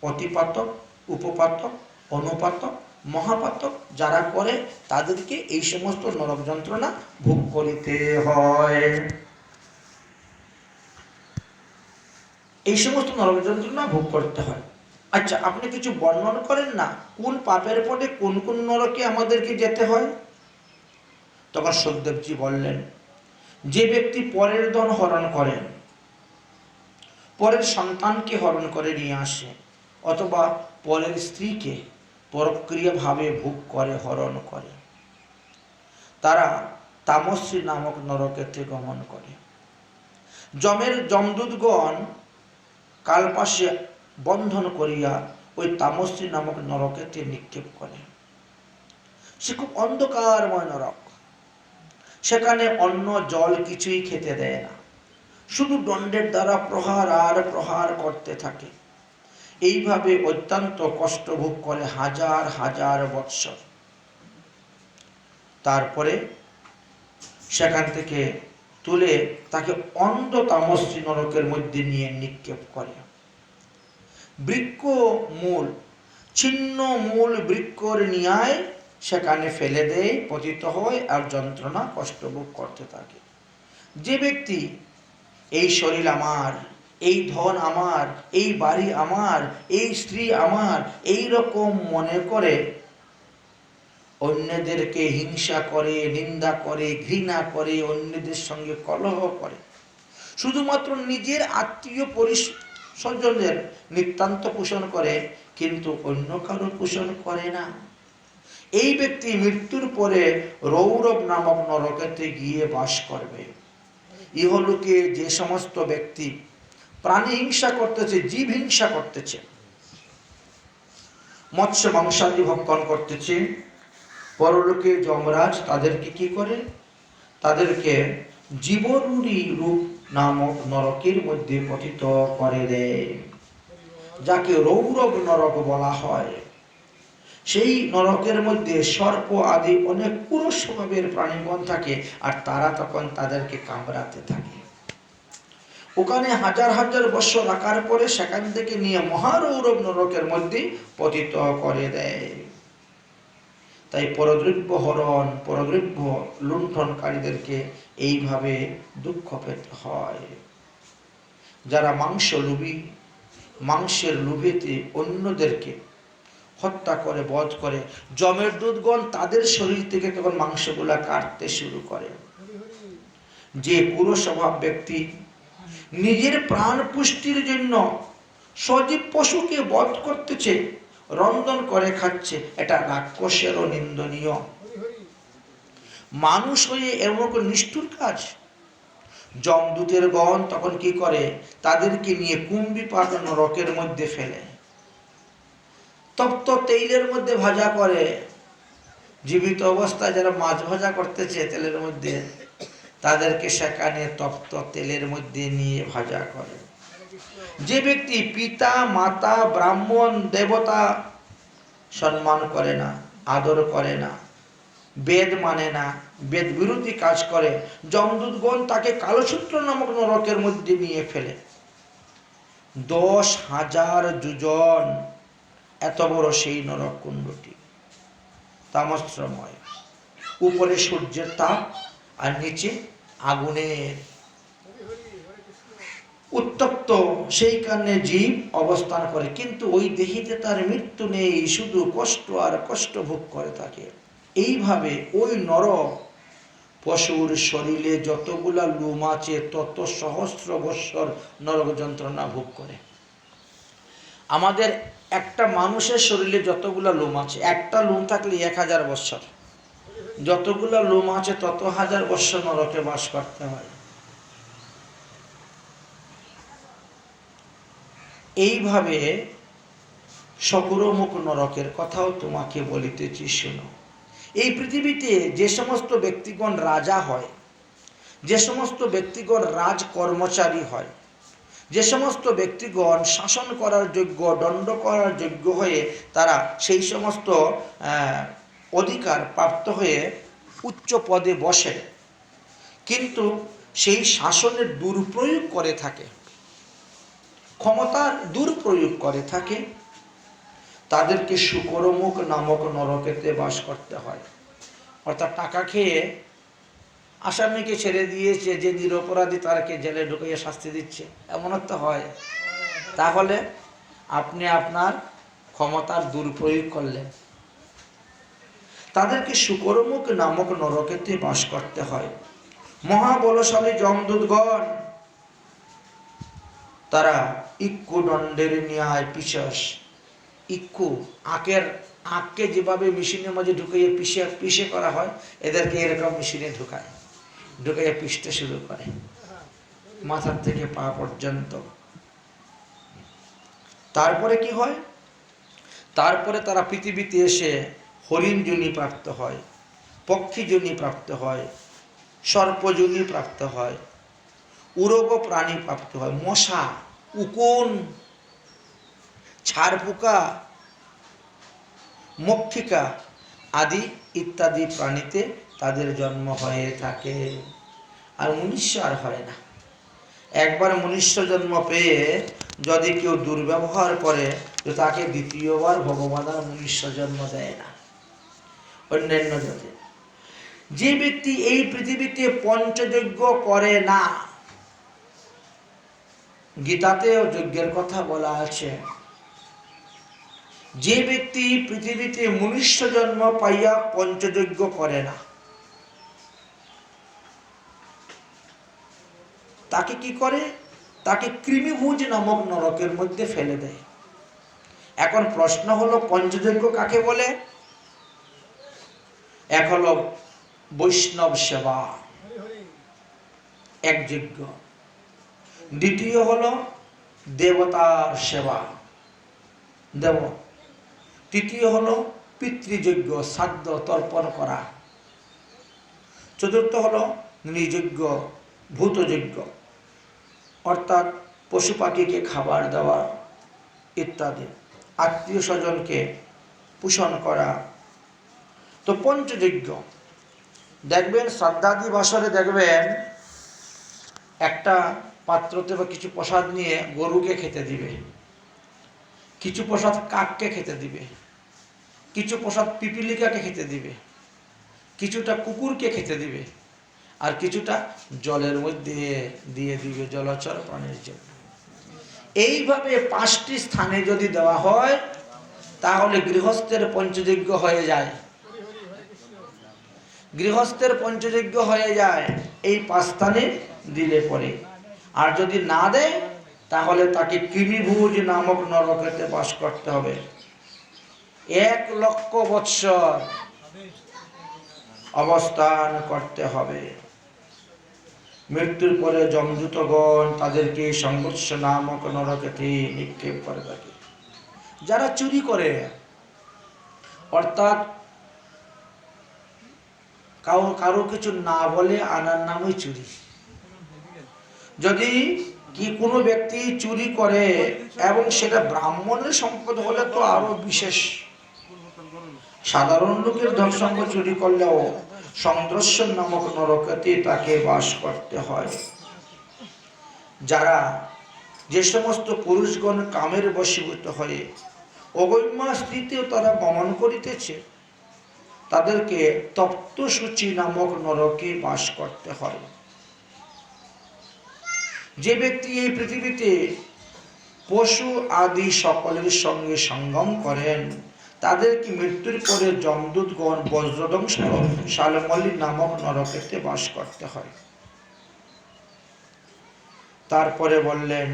A: অতিপাতক, উপপাতক, অনুপাতক, মহাপাতক যারা করে তাদেরকে এই সমস্ত নরক যন্ত্রণা ভোগ করিতে হয়। এই সমস্ত নরক যন্ত্রণা ভোগ করতে হয়। আচ্ছা, আপনি কিছু বর্ণনা করেন না, কোন পাপের ফলে কোন কোন নরকে আমাদেরকে যেতে হয়? তখন সুখদেবজি বললেন, যে ব্যক্তি পরের ধন হরণ করেন, পরের সন্তানকে হরণ করে নিয়ে আসে, অথবা পরের স্ত্রীকে পরক্রিয়াভাবে ভোগ করে, হরণ করে, তারা তামশ্রী নামক নরকেতে গমন করে। যমদূতগণ কালপাশে বন্ধন করিয়া ওই তামশ্রী নামক নরকেতে নিক্ষেপ করে। সে খুব অন্ধকারময় নরক। সেখানে অন্ন জল কিছুই খেতে দেয় না, শুধু দণ্ডের দ্বারা প্রহার আর প্রহার করতে থাকে। এইভাবে অত্যন্ত কষ্ট ভোগ করে হাজার হাজার বৎসর। তারপরে সেখান থেকে তুলে তাকে অন্ধ তামসী নরকের মধ্যে নিয়ে নিক্ষেপ করে। বৃক্ষ মূল, ছিন্ন মূল বৃক্ষর নিয়ায় সেখানে ফেলে দেয়, পতিত হয় আর যন্ত্রণা কষ্ট ভোগ করতে থাকে। যে ব্যক্তি এই শরীর আমার, এই ধন আমার, এই বাড়ি আমার, এই স্ত্রী আমার, এই রকম মনে করে অন্যদেরকে হিংসা করে, নিন্দা করে, ঘৃণা করে, অন্যদের সঙ্গে কলহ করে, শুধুমাত্র নিজের আত্মীয় পরিস্বজনের নিতান্ত পোষণ করে, কিন্তু অন্য কারো পোষণ করে না, এই ব্যক্তি মৃত্যুর পরে রৌরব নামক নরকেতে গিয়ে বাস করবে। ইহলোকে যে সমস্ত ব্যক্তি প্রাণী হিংসা করতেছে, জীব হিংসা করতেছে, মৎস্য মাংসাদি ভক্ষণ করতেছে, পরলোকে যমরাজ তাদেরকে কি করে? তাদেরকে জীবরূঢ়ী রূপ নামক নরকের মধ্যে পতিত করে দেয়, যাকে রৌরব নরক বলা হয়। সেই নরকের মধ্যে সর্প আদি অনেক ক্রূর স্বভাবের প্রাণীগণ থাকে, আর তারা তখন তাদেরকে কামড়াতে থাকে। ওখানে হাজার হাজার বৎসর রাখার পরে সেখান থেকে নিয়ে মহারৌরব নরকের মধ্যে পতিত করে দেয়। তাই পরদ্রব্য হরণ, পরদ্রব্য লুণ্ঠনকারীদেরকে এইভাবে দুঃখ পেতে হয়। যারা মাংস লোভী, মাংসের লোভেতে অন্যদেরকে হত্যা করে, বধ করে, যমের দূতগণ তাদের শরীর থেকে তখন মাংসগুলা কাটতে শুরু করে। যে ক্রূর স্বভাব ব্যক্তি নিজের প্রাণ পুষ্টির জন্য সজীব পশুকে বধ করতেছে, রন্ধন করে খাচ্ছে, এটা রাক্ষসেরও নিন্দনীয়। মানুষ হয়ে এমন নিষ্ঠুর কাজ। যমদূতের গণ তখন কি করে? তাদেরকে নিয়ে কুম্ভীপাক নরকের মধ্যে ফেলে, তপ্ত তেলের মধ্যে ভাজা করে। জীবিত অবস্থায় যারা মাছ ভাজা করতেছে তেলের মধ্যে, তাদেরকে সেখানে তপ্ত তেলের মধ্যে নিয়ে ভাজা করে। যে ব্যক্তি পিতা মাতা ব্রাহ্মণ দেবতা সম্মান করে না, আদর করে না, বেদ মানে না, বেদ বিরোধী কাজ করে, যমদূতগণ তাকে কালসূত্র নামক নরকের মধ্যে নিয়ে ফেলে। 10,000 যোজন এত বড় সেই নরক কুণ্ডটি, তামস্রময়। উপরে সূর্যের তাপ আর নিচে আগুনের উত্তপ্ত সেইখানে জীব অবস্থান করে, কিন্তু ওই দেহিতে তার মৃত্যু নেই, শুধু কষ্ট আর কষ্ট ভোগ করে থাকে। এইভাবে ওই নরক পশুর শরীরে যতগুলা লোম আছে তত সহস্র বৎসর নরক যন্ত্রণা ভোগ করে। আমাদের একটা মানুষের শরীরে যতগুলা লোম আছে, একটা লোম থাকলে 1000 বৎসর, যতগুলা লোম আছে তত হাজার বৎসর নরকে বাস করতে হয়। এইভাবে সকরমুখ নরকের কথাও তোমাকে বলিতেছি, শোনো। এই পৃথিবীতে যে সমস্ত ব্যক্তিগণ রাজা হয়, যে সমস্ত ব্যক্তিগণ রাজ কর্মচারী হয়, যে সমস্ত ব্যক্তিগণ শাসন করার যোগ্য, দণ্ড করার যোগ্য হয়ে তারা সেই সমস্ত অধিকার প্রাপ্ত হয়ে উচ্চ পদে বসে, কিন্তু সেই শাসনের দুর্প্রয়োগ করে থাকে, ক্ষমতার দুর্প্রয়োগ করে থাকে, তাদেরকে শুকরমুখ নামক নরকেতে বাস করতে হয়। অর্থাৎ টাকা খেয়ে আসামিকে ছেড়ে দিয়েছে, যে নিরপরাধী তারকে জেলে ঢুকিয়ে শাস্তি দিচ্ছে, এমন তো হয়। তাহলে আপনি আপনার ক্ষমতার দুর্প্রয়োগ করলেন। তাদেরকে শুকরমুখ নামক নরকেতে বাস করতে হয়। মহাবলশালী যমদূতগণ তারা ইক্কু দণ্ডের ন্যায় পিশাচ, ইক্কু আখকে যেভাবে মেশিনের মাঝে ঢুকিয়ে পিষে করা হয়, এদেরকে এরকম মেশিনে ঢুকাইয়া পিষতে শুরু করে, মাথার থেকে পা পর্যন্ত। তারপরে কি হয়? তারপরে তারা পৃথিবীতে এসে হরিণ যোনি প্রাপ্ত হয়, পক্ষী যোনি প্রাপ্ত হয়, সর্পযোনি প্রাপ্ত হয়, উরগ প্রাণী প্রাপ্ত হয়, মশা, উকুন, ছাড় পোকা, মক্ষিকা আদি ইত্যাদি প্রাণীতে তাদের জন্ম হয়ে থাকে, আর মনুষ্য আর হয় না। একবার মনুষ্য জন্ম পেয়ে যদি কেউ দুর্ব্যবহার করে তো তাকে দ্বিতীয়বার ভগবান আর মনুষ্য জন্ম দেয় না। অন্যান্য জাতি যে ব্যক্তি এই পৃথিবীতে পঞ্চযজ্ঞ করে না, গীতাতেও যজ্ঞের কথা বলা আছে, যে ব্যক্তি পৃথিবীতে মনুষ্য জন্ম পাইয়া পঞ্চযজ্ঞ করে না, তাকে কি করে? তাকে কৃমিভুজ নামক নরকের মধ্যে ফেলে দেয়। এখন প্রশ্ন হলো, পঞ্চযজ্ঞ কাকে বলে? এক হলো বৈষ্ণব সেবা, এক যজ্ঞ। দ্বিতীয় হলো দেবতার সেবা, দেব। তৃতীয় হলো পিতৃযজ্ঞ, শ্রাদ্ধ তর্পণ করা। চতুর্থ হলো নৃযজ্ঞ, ভূতযজ্ঞ, অর্থাৎ পশু পাখিকে খাবার দেওয়া ইত্যাদি, আত্মীয় স্বজনকে পোষণ করা। তো পঞ্চযজ্ঞ দেখবেন, শ্রাদ্ধাদি বাসরে দেখবেন একটা পাত্রতে বা কিছু প্রসাদ নিয়ে গরুকে খেতে দিবে, কিছু প্রসাদ কাককে খেতে দিবে, কিছু প্রসাদ পিপিলিকাকে খেতে দিবে, কিছুটা কুকুরকে খেতে দিবে, আর কিছুটা জলের মধ্যে দিয়ে দিবে জলচর প্রাণীর জন্য। এইভাবে 5টি স্থানে যদি দেওয়া হয় তাহলে গৃহস্থের পঞ্চযজ্ঞ হয়ে যায়। গৃহস্থের পঞ্চযজ্ঞ হয়ে যায় এই 5 স্থানে দিলে পরে। আর যদি না দেয় তাহলে তাকে কৃমিভুজ নামক নরকেতে বাস করতে হবে 1,00,000 বৎসর অবস্থান করতে হবে। মৃত্যুর পরে যমদূতগণ তাদেরকে সংঘর্ষ নামক নরকেতে নিক্ষেপ করে থাকে। যারা চুরি করে, অর্থাৎ কারো কিছু না বলে আনার নামই চুরি। যদি কি কোনো ব্যক্তি চুরি করে এবং সেটা ব্রাহ্মণের সম্পদ হলে তো আরো বিশেষ, সাধারণ লোকের ধন সম্পদ চুরি করলেও সংদ্রস্য নামক নরকেতে তাকে বাস করতে হয়। যারা যে সমস্ত পুরুষগণ কামের বশীভূত হয়ে অগম্যা স্ত্রীতেও তারা গমন করিতেছে, তাদেরকে তপ্তসূচি নামক নরকে বাস করতে হয়। যে ব্যক্তি এই পৃথিবীতে পশু আদি সকলের সঙ্গে সঙ্গম করেন, তাদেরকে মৃত্যুর পরে যমদূতগণ বজ্রদংশ শালমলী নামক নরকেতে বাস করতে হয়। তারপরে বললেন,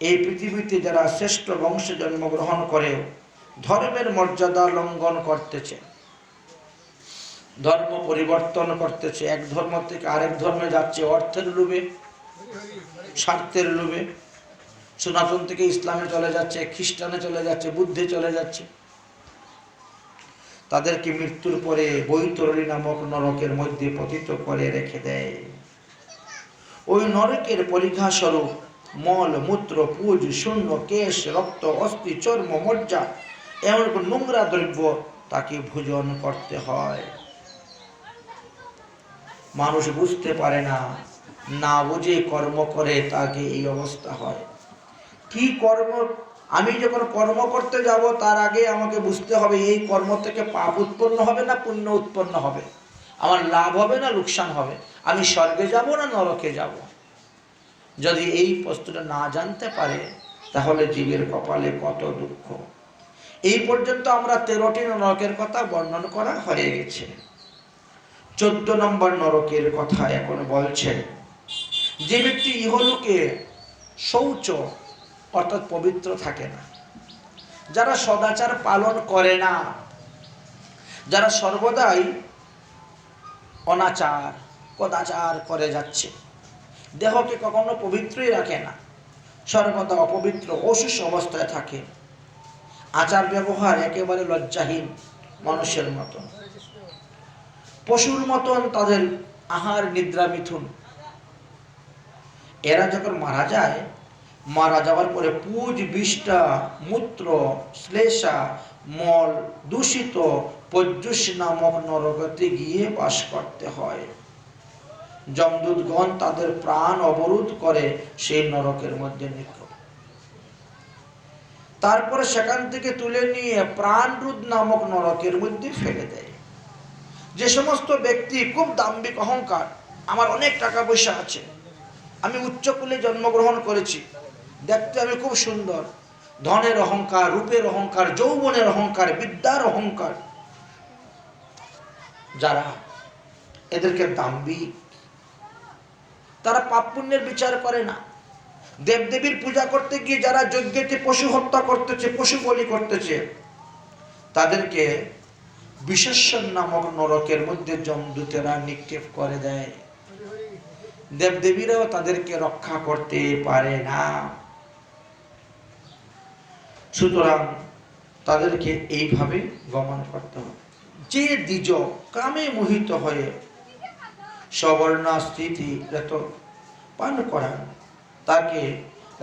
A: এই পৃথিবীতে যারা শ্রেষ্ঠ বংশে জন্মগ্রহণ করে ধর্মের মর্যাদা লঙ্ঘন করতেছে, ধর্ম পরিবর্তন করতেছে, এক ধর্ম থেকে আরেক ধর্মে যাচ্ছে অর্থের লোভে, স্বার্থের লোভে, সনাতন থেকে ইসলামে চলে যাচ্ছে, খ্রিস্টানে চলে যাচ্ছে, বুদ্ধে চলে যাচ্ছে, তাদেরকে মৃত্যুর পরে বৈতরণী নামক নরকের মধ্যে পতিত করে রেখে দেয়। ওই নরকের পরীক্ষা স্বরূপ মল, মূত্র, পুজ, শূন্য, কেশ, রক্ত, অস্থি, চর্ম, মজ্জা এমন নোংরা দ্রব্য তাকে ভোজন করতে হয়। মানুষ বুঝতে পারে না, না বুঝে কর্ম করে, তাকে এই অবস্থা হয়। কি কর্ম? আমি যখন কর্ম করতে যাব তার আগে আমাকে বুঝতে হবে এই কর্ম থেকে পাপ উৎপন্ন হবে না পুণ্য উৎপন্ন হবে, আমার লাভ হবে না লোকসান হবে, আমি স্বর্গে যাব না নরকে যাব। যদি এই প্রশ্নটা না জানতে পারে তাহলে জীবের কপালে কত দুঃখ। এই পর্যন্ত আমরা 13টি নরকের কথা বর্ণন করা হয়ে গেছে। 14 নম্বর নরকের কথা এখন বলছেন। যে ব্যক্তি ইহলোকে শৌচ অর্থাৎ পবিত্র থাকে না, যারা সদাচার পালন করে না, যারা সর্বদাই অনাচার কদাচার করে যাচ্ছে, দেহকে কখনো পবিত্রই রাখে না, সর্বদা অপবিত্র অসুস্থ অবস্থায় থাকে, আচার ব্যবহার একেবারে লজ্জাহীন, মানুষের মতন, পশুর মতন তাদের আহার নিদ্রা মিথুন। এরা যখন মারা যায়, মারা যাওয়ার পরে পুজ বিষ্ঠা মূত্র শ্লেষা মল দূষিত পর্যুষ নামক নরকতে গিয়ে বাস করতে হয়। যমদূতগণ তাদের প্রাণ অবরোধ করে সেই নরকের মধ্যে নিক্ষেপ, তারপরে সেখান থেকে তুলে নিয়ে প্রাণরুদ্ধ নামক নরকের মধ্যে ফেলে দেয়। যে সমস্ত ব্যক্তি খুব দাম্ভিক অহংকার, আমার অনেক টাকা পয়সা আছে, আমি উচ্চকুলে জন্মগ্রহণ করেছি, দেখতে আমি খুব সুন্দর, ধনের অহংকার, রূপের অহংকার, যৌবনের অহংকার, বিদ্যার অহংকার, যারা এদেরকে দাম্ভিক, তারা পাপ পুণ্যের বিচার করে না। দেবদেবীর পূজা করতে গিয়ে যারা যজ্ঞেতে পশু হত্যা করতেছে, পশু বলি করতেছে, তাদেরকে বিশেষণ নামক নরকের মধ্যে যমদূতেরা নিক্ষেপ করে দেয়। দেবদেবীরাও তাদেরকে রক্ষা করতে পারে না। সুতরাং তাদেরকে এইভাবে গমন করতে হবে। যে দ্বিজ কামে মোহিত হয়ে সবর্ণা স্থিতি রেত পান করান, তাকে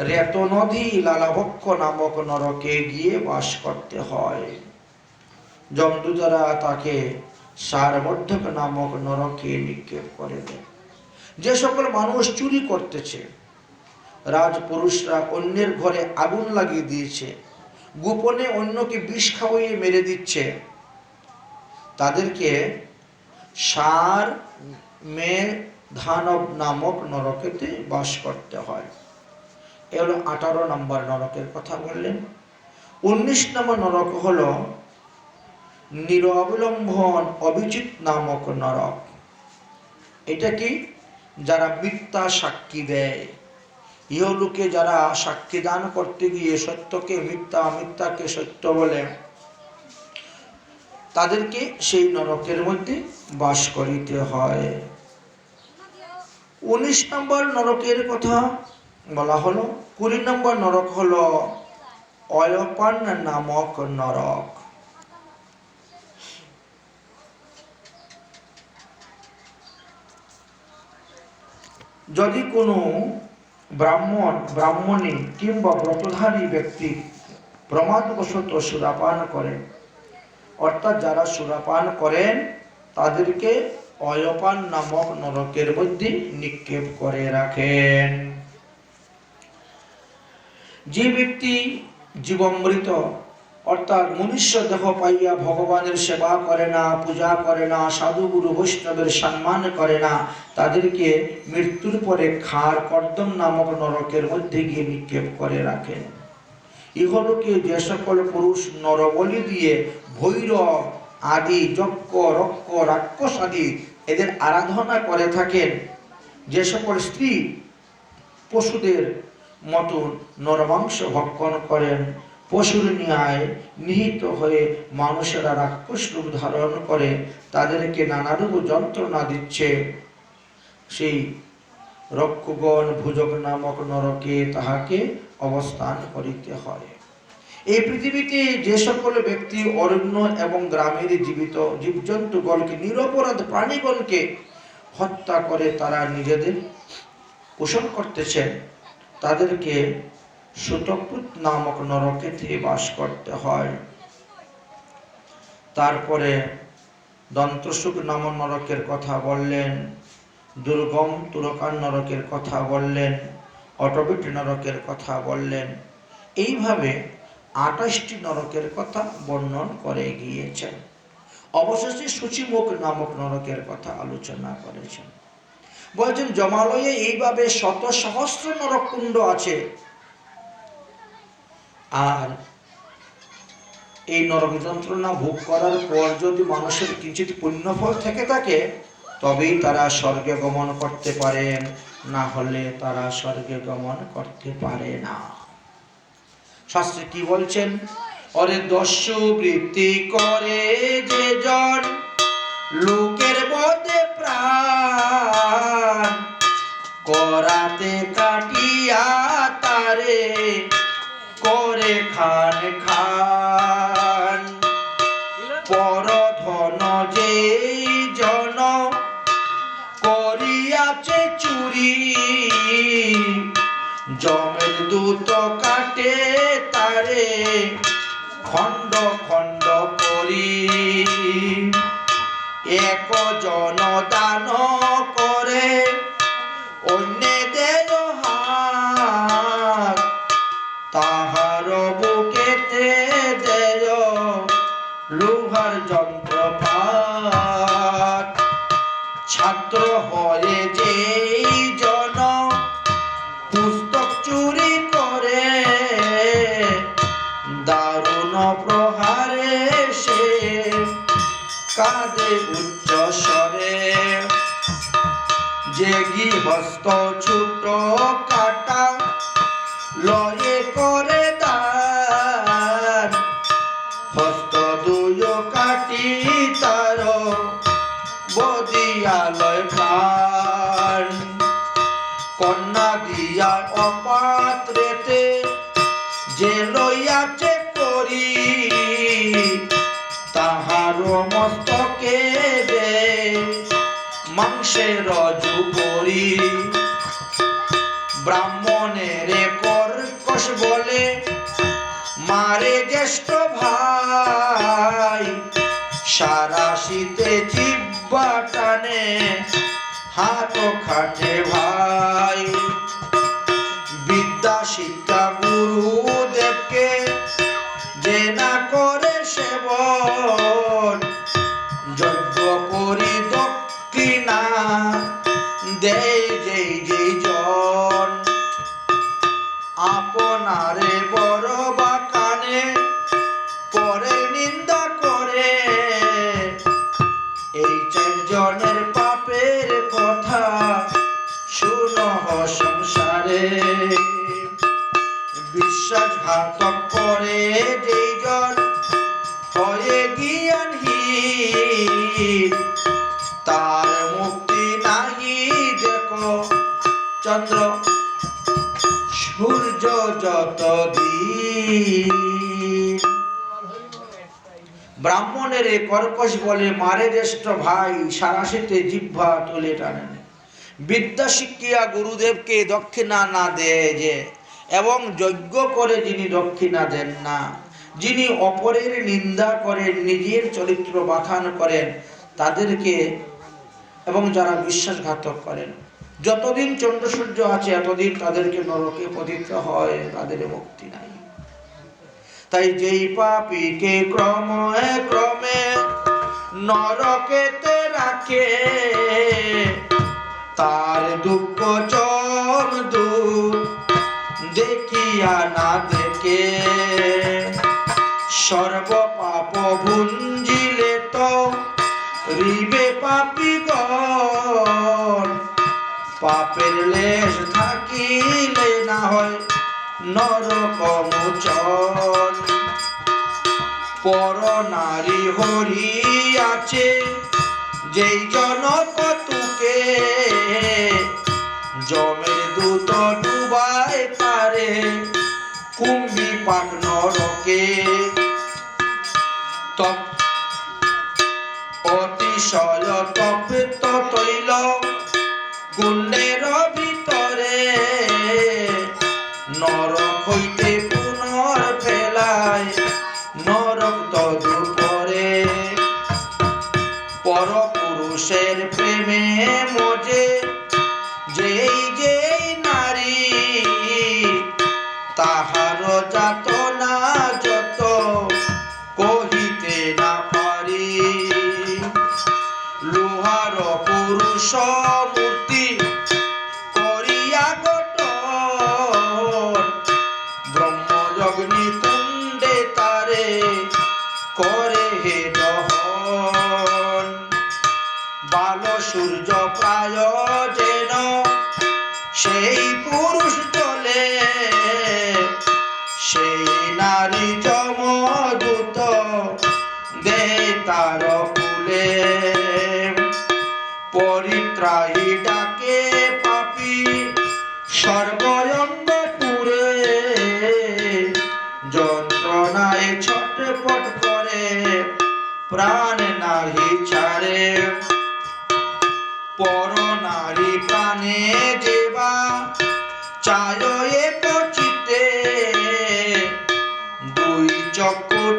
A: রেত নদী লালাভক্ষ নামক নরকে গিয়ে বাস করতে হয়। যমদূতেরা তাকে সারবর্ধক নামক নরকে নিক্ষেপ করে দেয়। যে সকল মানুষ চুরি করতেছে, রাজপুরুষরা অন্যের ঘরে আগুন লাগিয়ে দিয়েছে, গোপনে অন্যকে বিষ খাওয়িয়ে মেরে দিচ্ছে, তাদেরকে সার মে ধানব নামক নরকেতে বাস করতে হয়। এ হলো 18 নম্বর নরকের কথা বললেন। 19 নম্বর নরক হলো নিরবলম্বন অভিজিৎ নামক নরক। এটা কি? যারা মিথ্যা সাক্ষী দেয়, ইহলোকে যারা সাক্ষী দান করতে গিয়ে সত্যকে মিথ্যা, মিথ্যাকে সত্য বলে, তাদেরকে সেই নরকের মধ্যে বাস করিতে হয়। 19 নম্বর নরকের কথা বলা হলো। 20 নম্বর নরক হলো অয়পান নামক নরক। যদি কোনো ব্রাহ্মণ, ব্রাহ্মণী কিংবা ব্রতধারী ব্যক্তি প্রমাদবশত সুরাপান করেন, অর্থাৎ যারা সুরাপান করেন তাদেরকে অয়পান নামক নরকের মধ্যে নিক্ষেপ করে রাখেন। যে ব্যক্তি জীবামৃত অর্থাৎ মনুষ্য দেহ পাইয়া ভগবানের সেবা করে না, পূজা করে না, সাধু গুরু বৈষ্ণবের সম্মান করে না, তাদেরকে মৃত্যুর পরে খার কর্দম নামক নরকের মধ্যে গিয়ে নিক্ষেপ করে রাখেন। ইহলোকে যে সকল পুরুষ নরবলি দিয়ে ভৈরব আদি যজ্ঞ রক্ষ রাক্ষস আদি এদের আরাধনা করে থাকেন, যে সকল স্ত্রী পশুদের মতন নরমাংস ভক্ষণ করেন, পশুর ন্যায় নিহিত হয়ে মানুষেরা রাক্ষস রূপ ধারণ করে তাদেরকে নানারূপ যন্ত্রণা দিচ্ছে, সেই রক্ষগণ ভুজক নামক নরকে তাহাকে অবস্থান করিতে হয়। এই পৃথিবীতে যে সকল ব্যক্তি অরণ্য এবং গ্রামের জীবিত জীবজন্তুগণকে, নিরপরাধ প্রাণীগণকে হত্যা করে তারা নিজেদের পোষণ করতেছেন, তাদেরকে সুতপুত নামক নরকেতে বাস করতে হয়। তারপরে দন্তসুখ নামক নরকের কথা বললেন, দুর্গম তুরকান নরকের কথা বললেন, অটবিট নরকের কথা বললেন। এইভাবে 28টি নরকের কথা বর্ণন করে গিয়েছেন। অবশেষে সূচিমুখ নামক নরকের কথা আলোচনা করেছেন। বলছেন জমালয়ে এইভাবে শত সহস্র নরককুণ্ড আছে, আর এই নরক যন্ত্রণা ভোগ করার পর যদি মানুষের কিঞ্চিত পুণ্যফল থেকে থাকে তবেই তারা স্বর্গে গমন করতে পারেন, না হলে তারা স্বর্গে গমন করতে পারে না। শাস্ত্রে কি বলছেন? অরে দস্যু বৃত্তি করে যে জন লোকের বদে প্রাণ, করাতে কাটিয়া তারে করে খান খান। পরধন যে জন করিয়াছে চুরি, জমের দুত কাটে তারে খণ্ড খণ্ড করি এক জন দান করে অন্যে দেয় হাত তাহার বুকেতে দেয় লোহার যন্ত্রপাত ছাত্র হয়ে যেই জন পুস্তক চুরি করে দারুণ প্রহারে সে কাঁদে উচ্চ স্বরে যে গৃহস্থ ছোট কাটা লয়ে করে দান হস্ত দুয় কাটি তার বদিয়ালয় প্রাণ কন্যা দিয়া অপাত্রেতে যে লইয়াছে করি তাহার মস্তকে দে মাংসের জুপরি ব্রাহ্মণের কর্কশ বলে মারে জ্যেষ্ঠ ভাই সারা শীতে জিহ্বা টানে হাত খাটে ভাই বিদ্যা শিক্ষা গুরুদেবকে যে না করে সেবন যজ্ঞ করি দক্ষিণা দেয় যেই যেই জন আপনারে বড় বাকানে পরে নিন্দা করে এই চারজনের পাপের কথা শুনো সংসারে বিশ্বাসঘাতক করে যেই জন হয়ে জ্ঞানহীন তার মুক্তি নাহি দেখো চন্দ্র সূর্য যত দিন ব্রাহ্মণের কর্কশ বলে মারে জ্যেষ্ঠ ভাই সারাশিতে জিহ্বা তুলে টানেন বিদ্যা শিক্ষিয়া গুরুদেবকে দক্ষিণা না দেয় যে এবং যজ্ঞ করে যিনি দক্ষিণা দেন না যিনি অপরের নিন্দা করেন নিজের চরিত্র বাখান করেন তাদেরকে এবং যারা বিশ্বাসঘাতক করেন যতদিন চন্দ্র সূর্য আছে এতদিন তাদেরকে নরকে পতিত হয় তাদের মুক্তি নাই তাই যেই পাপীকে ক্রমে ক্রমে নরকেতে রাখে তার দুঃখ চরম দূর দেখিয়া না দেখে সর্ব পাপ ভুঞ্জিলে তো রিবে পাপীগণ পাপের লেশ থাকিলে না হয় নরক মোচন পর নারী হরি আছে যেই জনপতুকে জমের দূত ডুবায় তারে কুম্ভী পাক নরকে তপ অতিশয় তপ্ত তৈল কুণ্ডের ভিতরে নরক হইতে পুনর ফেলায় নরক তদুপরে পরপুরুষের প্রেমে মজে যেই যেই নারী তাহার যাতনা যত কহিতে না পারি লোহার পুরুষ মূর্তি করিয়া গঠন ব্রহ্মযগ্নি কুণ্ডে তারে করে হে দহন বাল সূর্য প্রায় যেন সেই পুরুষ চলে সেই নারী যমদূত দে তার কুলে পরিত্রাহী ডাকে পাপী সর্বঙ্গ পুরে যন্ত্রণায় ছটপট করে প্রাণ নাহি ছাড়ে পর নারী প্রাণে যেবা চায় পচিতে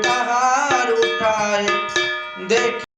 A: তাহার উঠায় দেখ